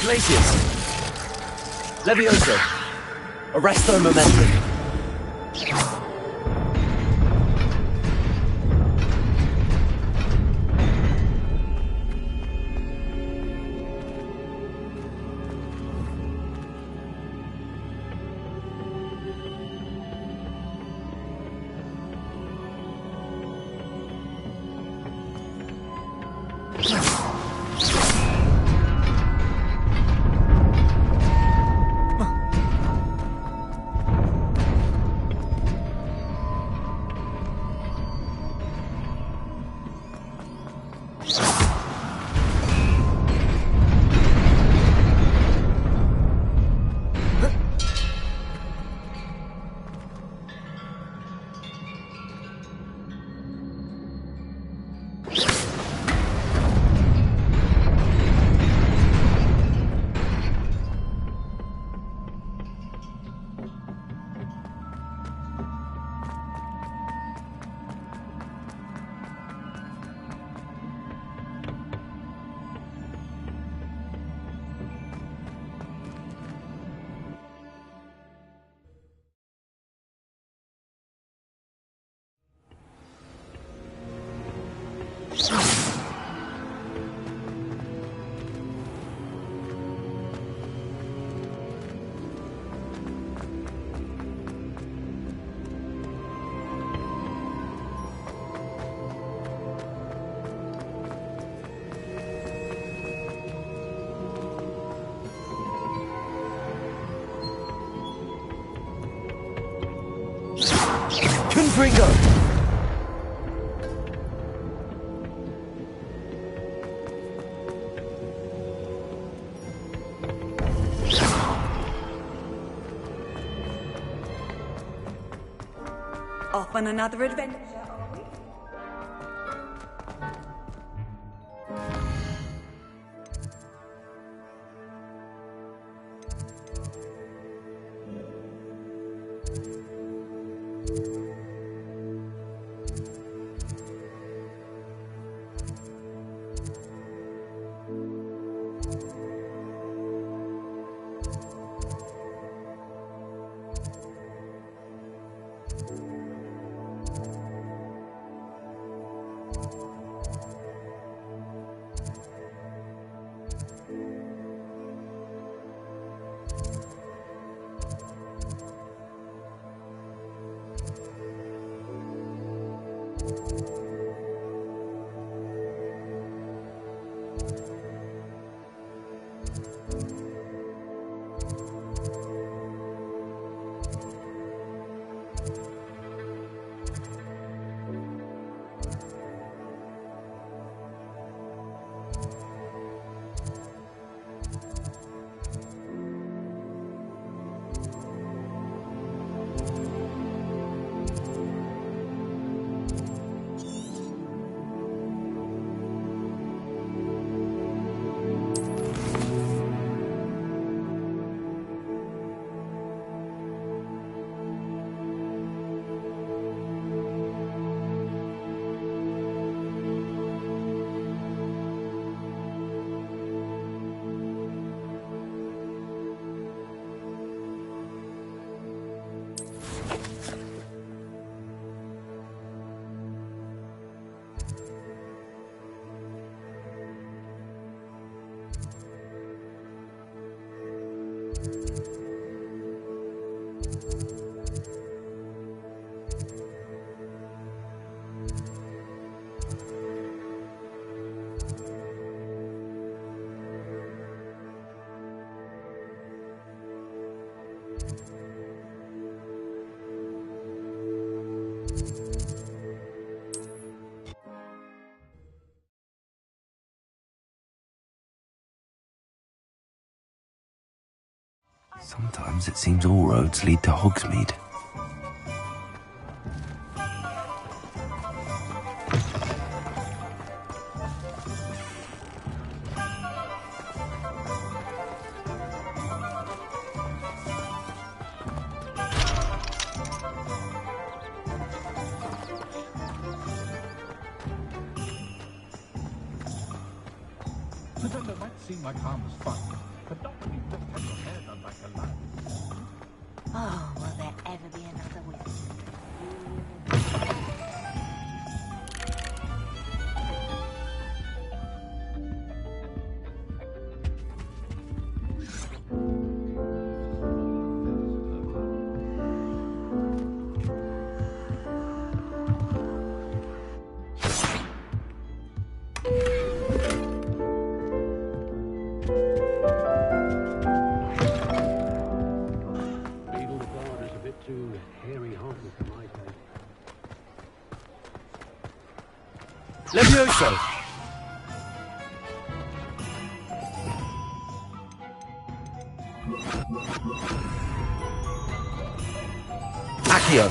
Glacius. Levioso. Arresto Momentum. Confringo! Off on another adventure. Sometimes it seems all roads lead to Hogsmeade. Pretend it might seem like harmless fun, but don't forget to have your hair done like a lion. Oh, will there ever be another witch? Levioso! Accio!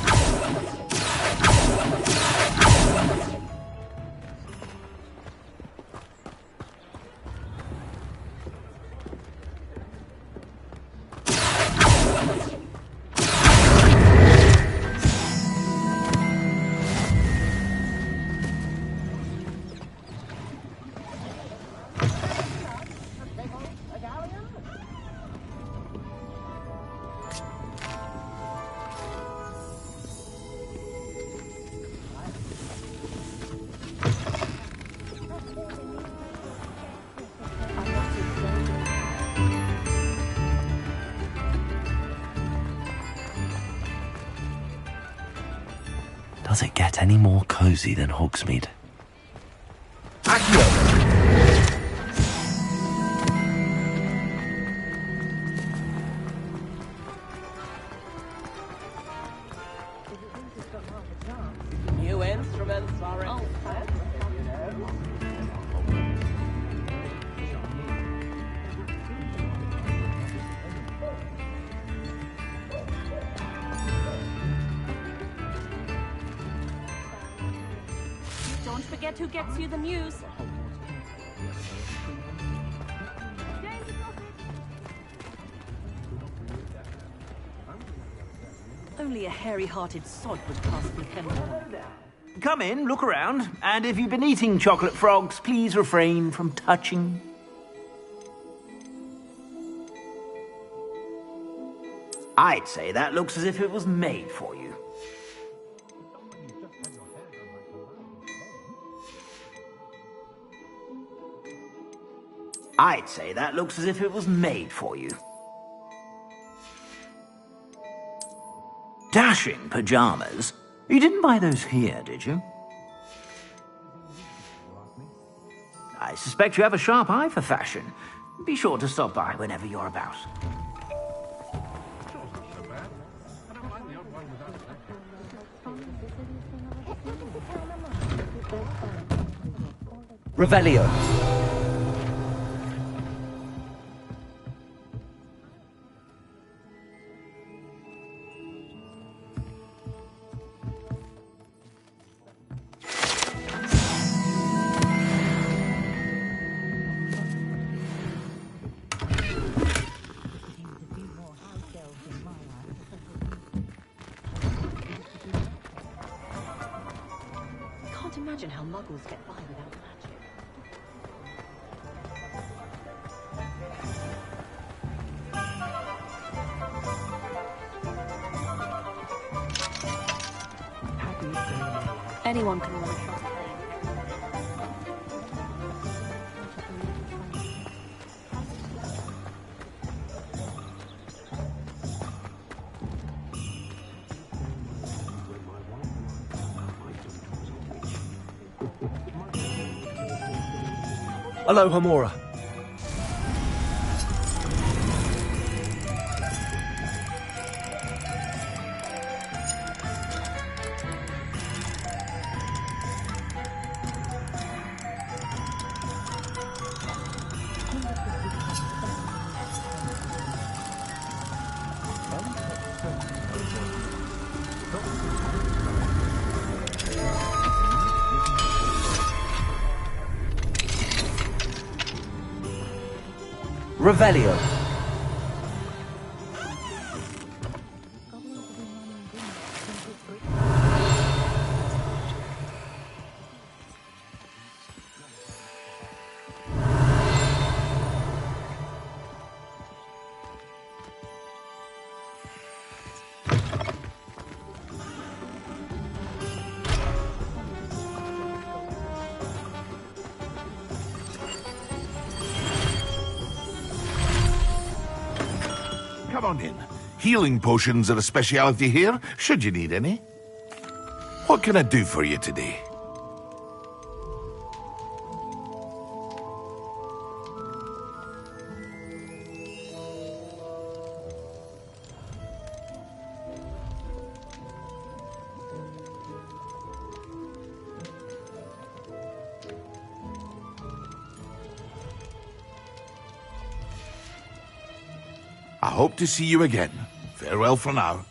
Does it get any more cozy than Hogsmeade? New instruments are Don't forget who gets you the news. Only a hairy-hearted sod would cast the chemical. Come in, look around, and if you've been eating chocolate frogs, please refrain from touching. I'd say that looks as if it was made for you. I'd say that looks as if it was made for you. Dashing pajamas. You didn't buy those here, did you? I suspect you have a sharp eye for fashion. Be sure to stop by whenever you're about. Revelio. Can't imagine how muggles get by without magic. Anyone can run a shop. Hello, Hamora. Revelio. Come on in. Healing potions are a speciality here, should you need any. What can I do for you today? I hope to see you again. Farewell for now.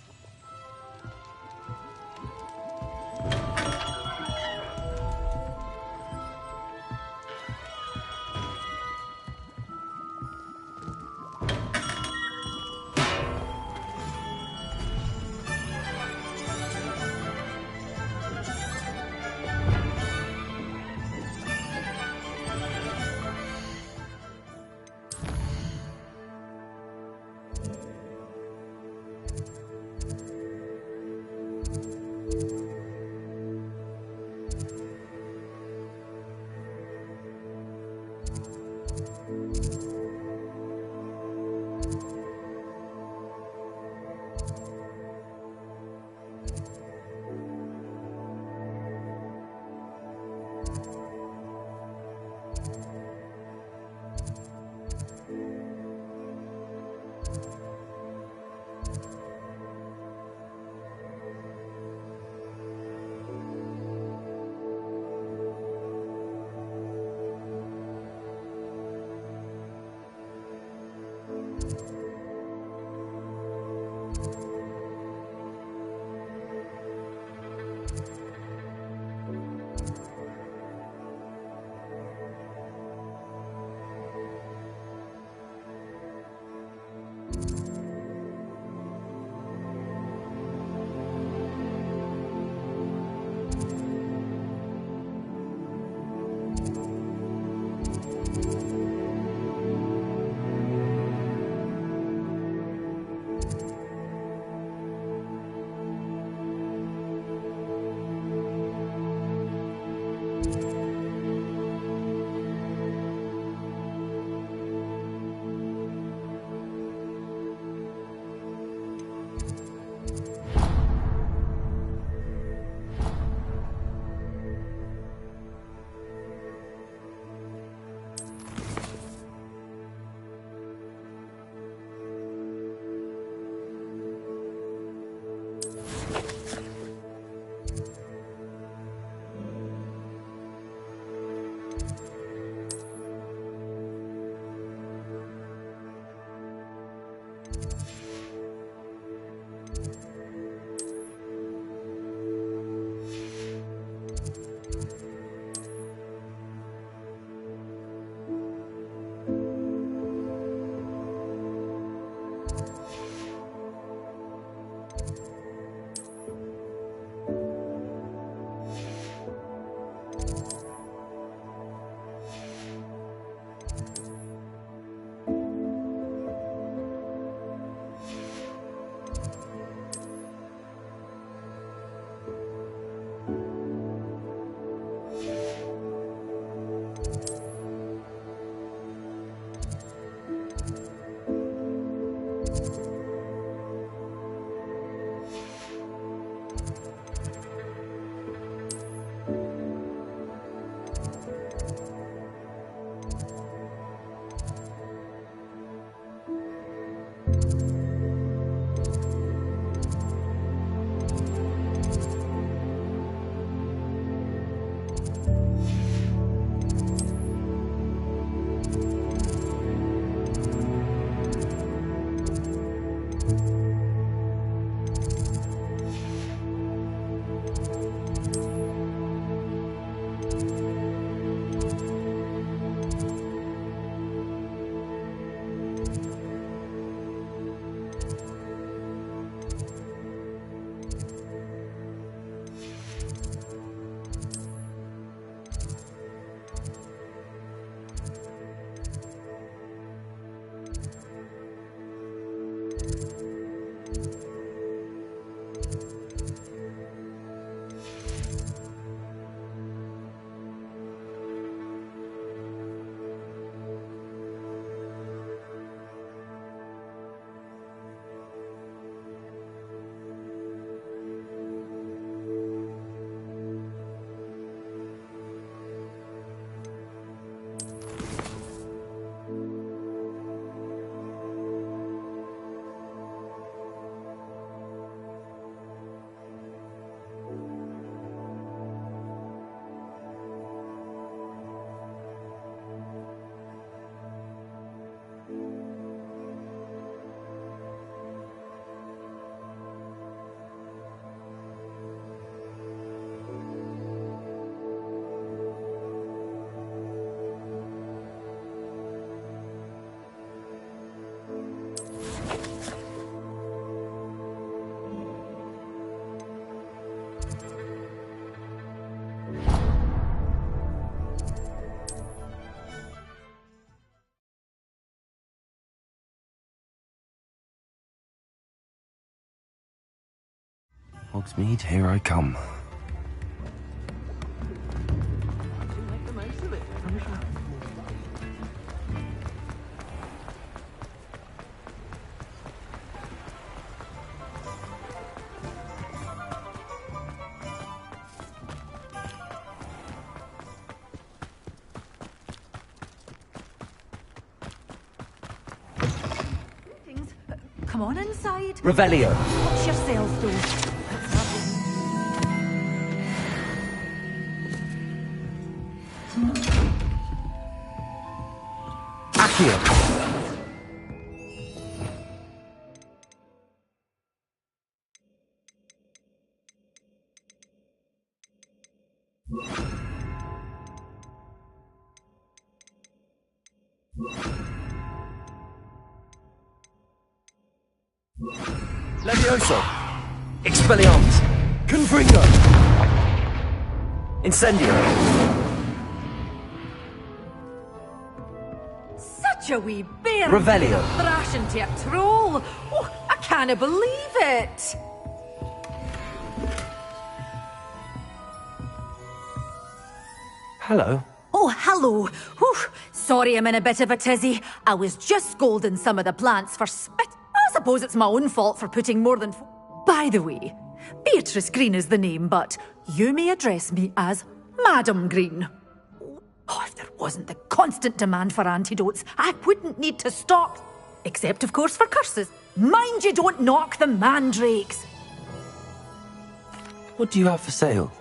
Hogsmeade, here I come. Come on inside. Revelio. Watch yourself, though. Accio. Levioso! Expelliarmus! Confringo! Incendio! Such a wee bear! Revelio! Thrash into a troll! Oh, I can't believe it! Hello. Oh, hello. Whew. Sorry I'm in a bit of a tizzy. I was just scolding some of the plants for spit. I suppose it's my own fault for putting more than... By the way, Beatrice Green is the name, but you may address me as Madam Green. Oh, if there wasn't the constant demand for antidotes, I wouldn't need to stop. Except, of course, for curses. Mind you don't knock the mandrakes. What do you have for sale?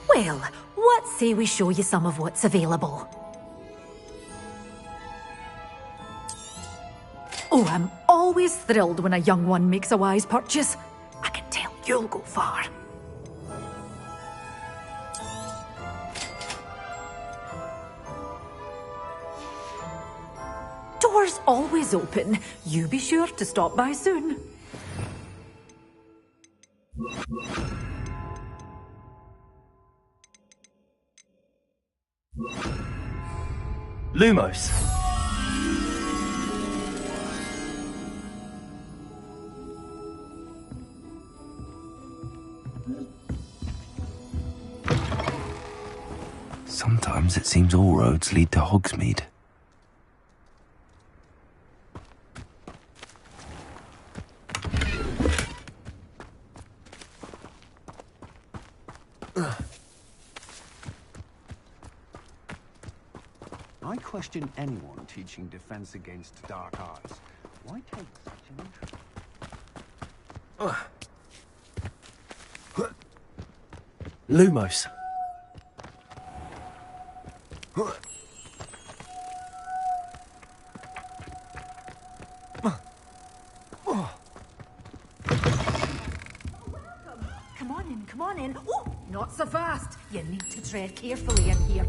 Well, what say we show you some of what's available? Oh, I'm always thrilled when a young one makes a wise purchase. I can tell you'll go far. Doors always open. You be sure to stop by soon. Lumos. Sometimes it seems all roads lead to Hogsmeade. I question anyone teaching defense against dark arts. Why take such an interest? Lumos. Come on in. Oh, not so fast. You need to tread carefully in here.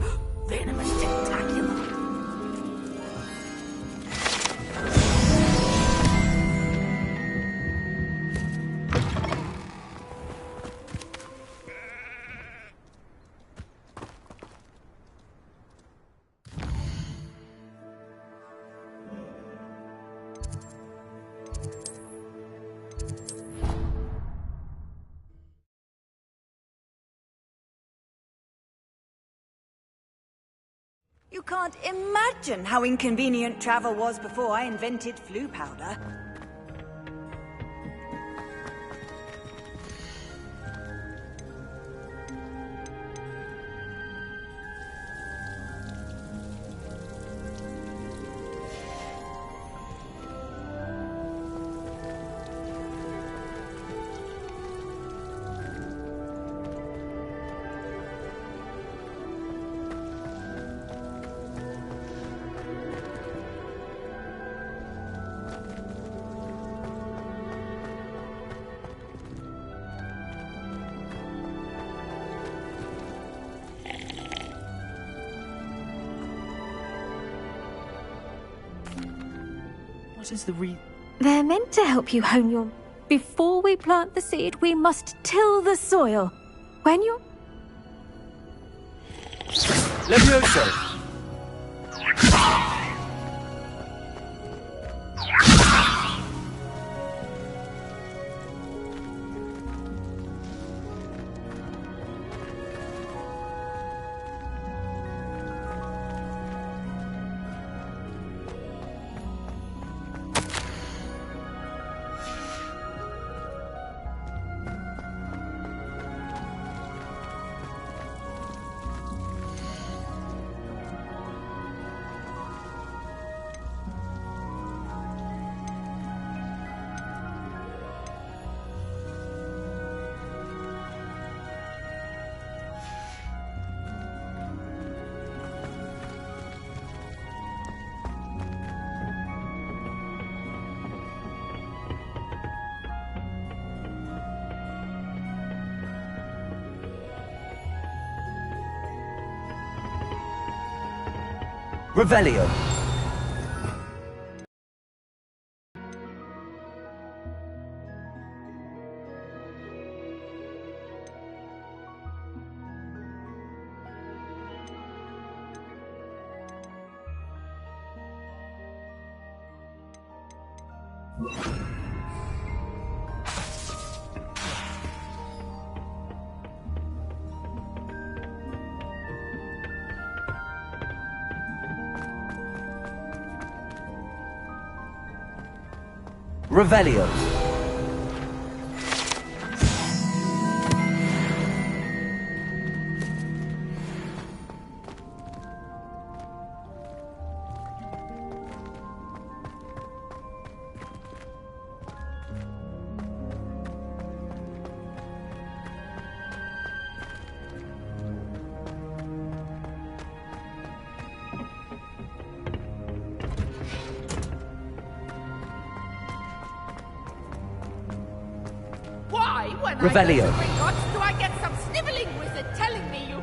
Venomous tentacular. You can't imagine how inconvenient travel was before I invented flu powder. What is the They're meant to help you hone your... Before we plant the seed, we must till the soil. When you're... Levioso! Revelio. Revelio. Why, when Revelio. I go to Gringotts, do I get some snivelling wizard telling me you...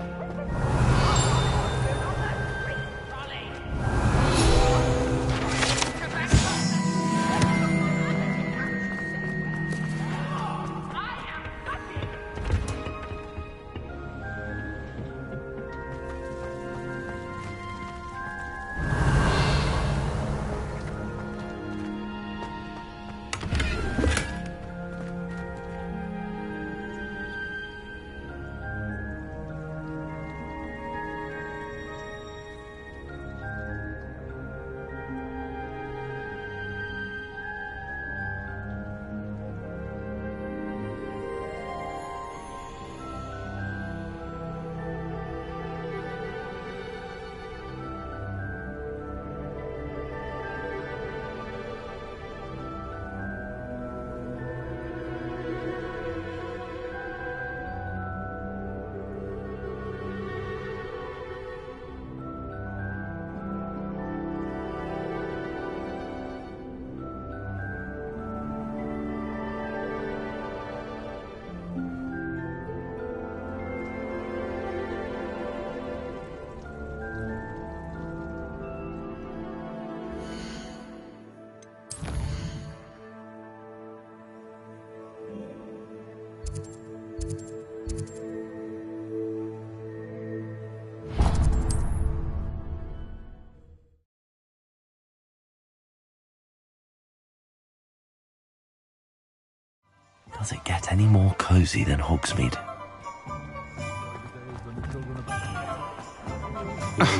Does it get any more cozy than Hogsmeade?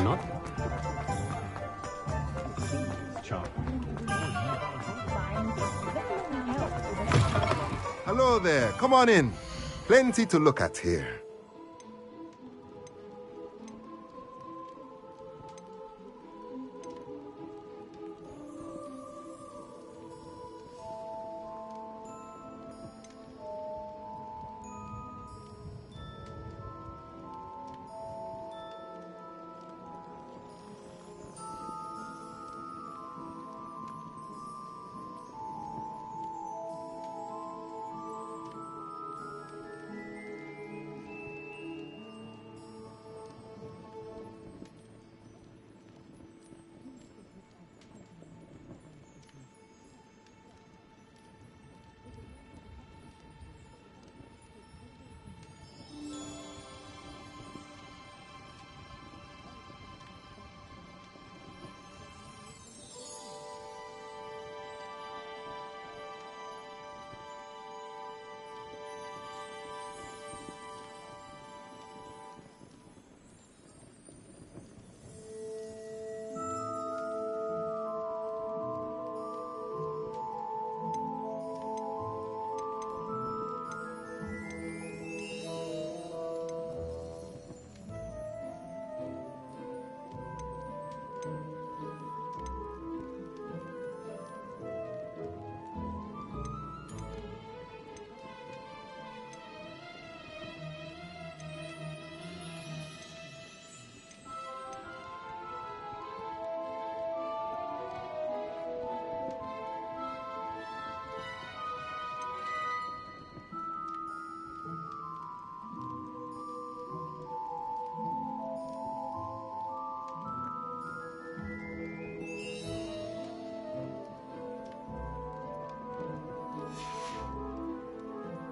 Not. Hello there. Come on in. Plenty to look at here.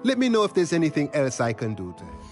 Let me know if there's anything else I can do to help.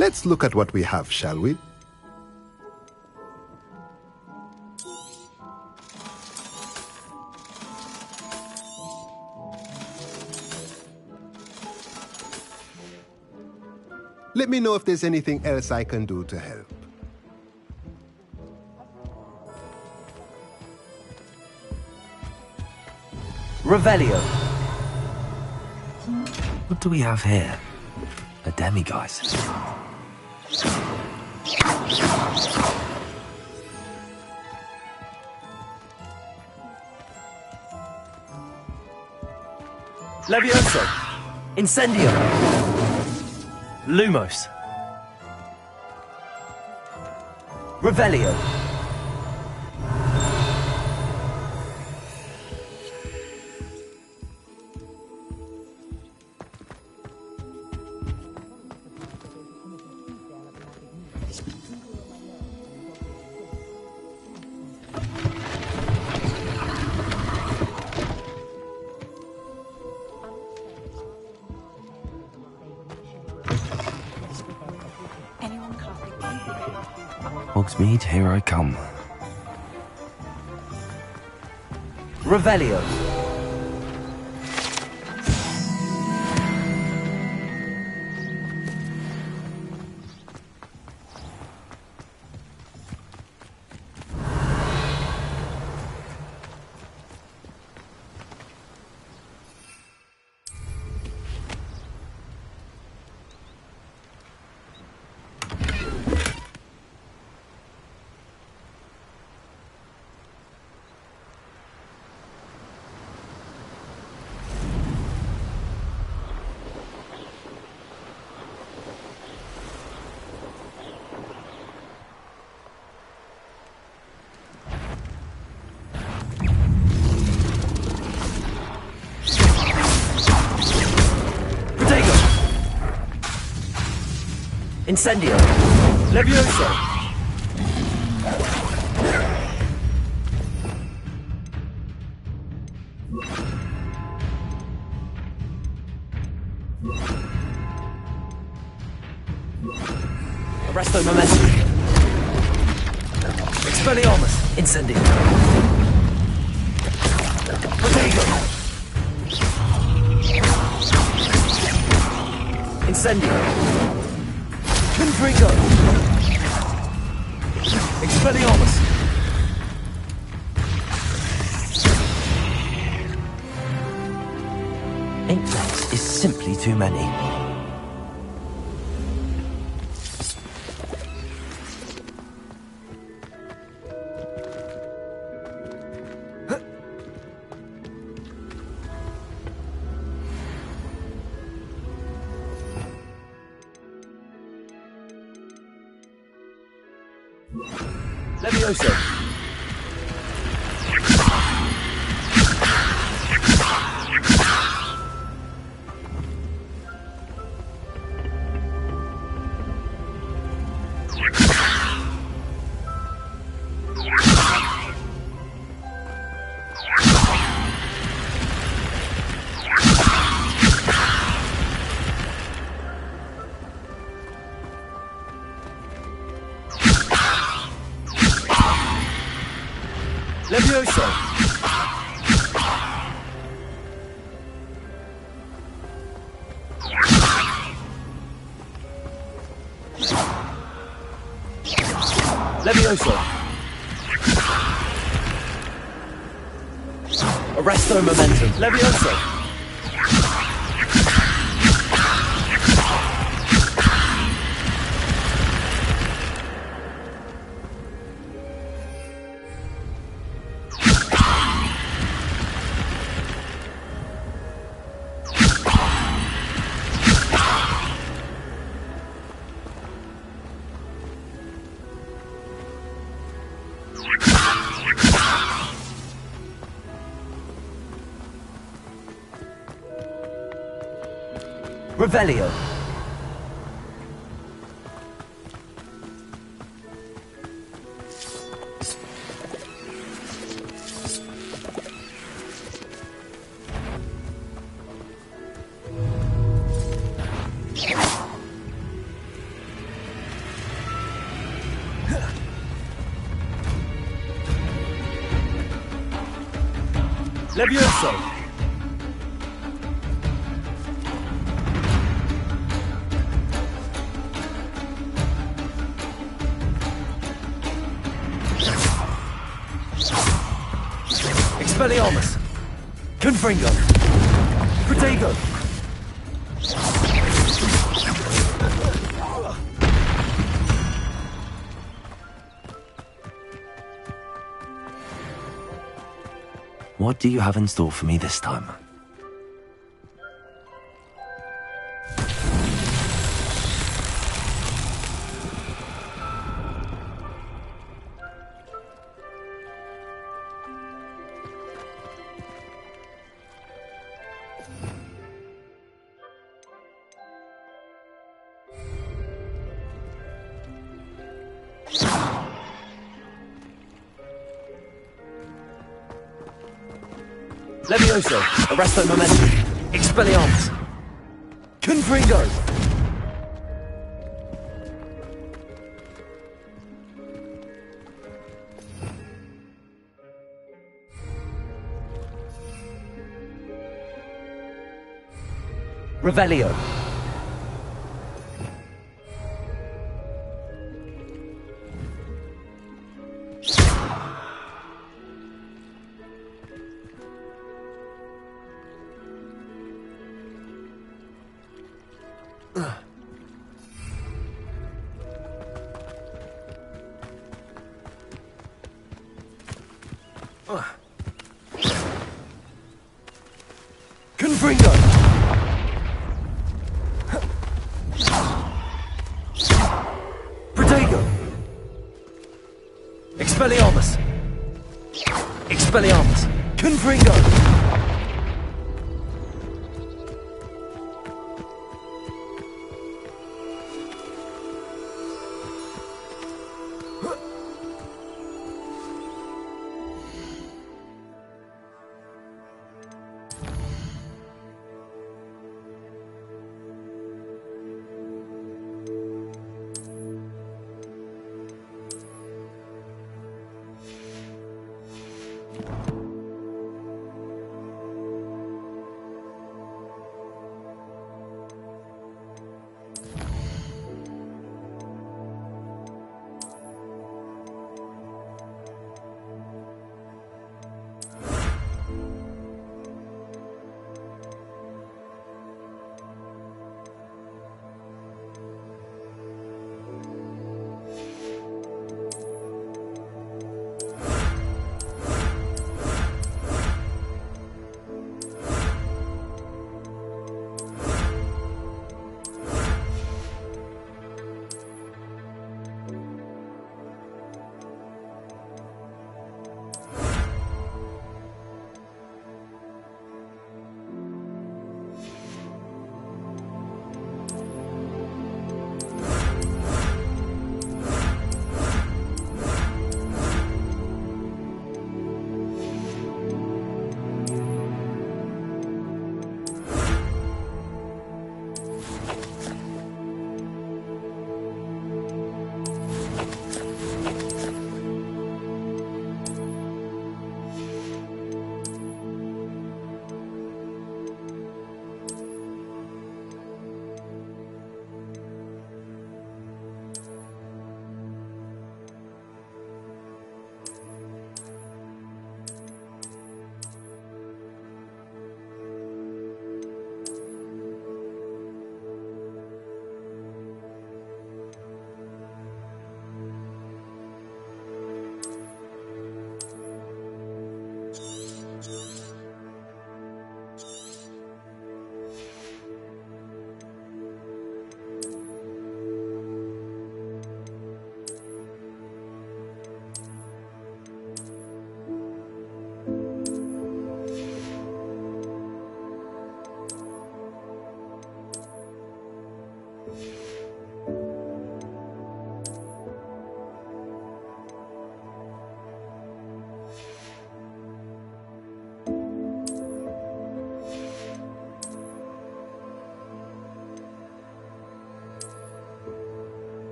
Let's look at what we have, shall we? Let me know if there's anything else I can do to help. Revelio. What do we have here? A demiguise. Levioso. Incendio. Lumos. Revelio. Hogsmeade, here I come. Revelio. Incendio. Levioso. Arresto momentum. Expelliarmus. Incendio. Protego. Incendio. Confringo! Expelliarmus! Inkblades is simply too many. Levioso. Levioso. Levioso. Arresto momentum. Levioso. Revelio. Levioso! Expelliarmus! Confringo! Protego! What do you have in store for me this time? Levioso, Arresto Momentum, Expelliarmus, Confringo! Revelio. Confringo! Protego! Expelliarmus! Expelliarmus! Confringo!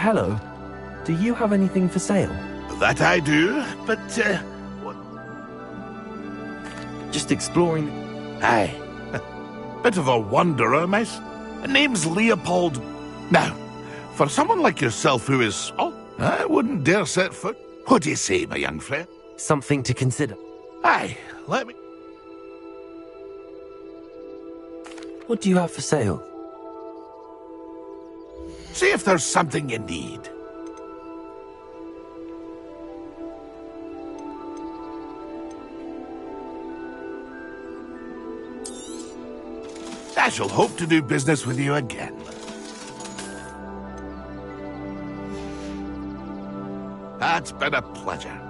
hello. Do you have anything for sale? That I do, but, Just exploring. Aye. Bit of a wanderer, miss. Name's Leopold. Now, for someone like yourself who is... Oh, I wouldn't dare set foot. What do you say, my young friend? Something to consider. Aye, let me... What do you have for sale? See if there's something you need. I shall hope to do business with you again. That's been a pleasure.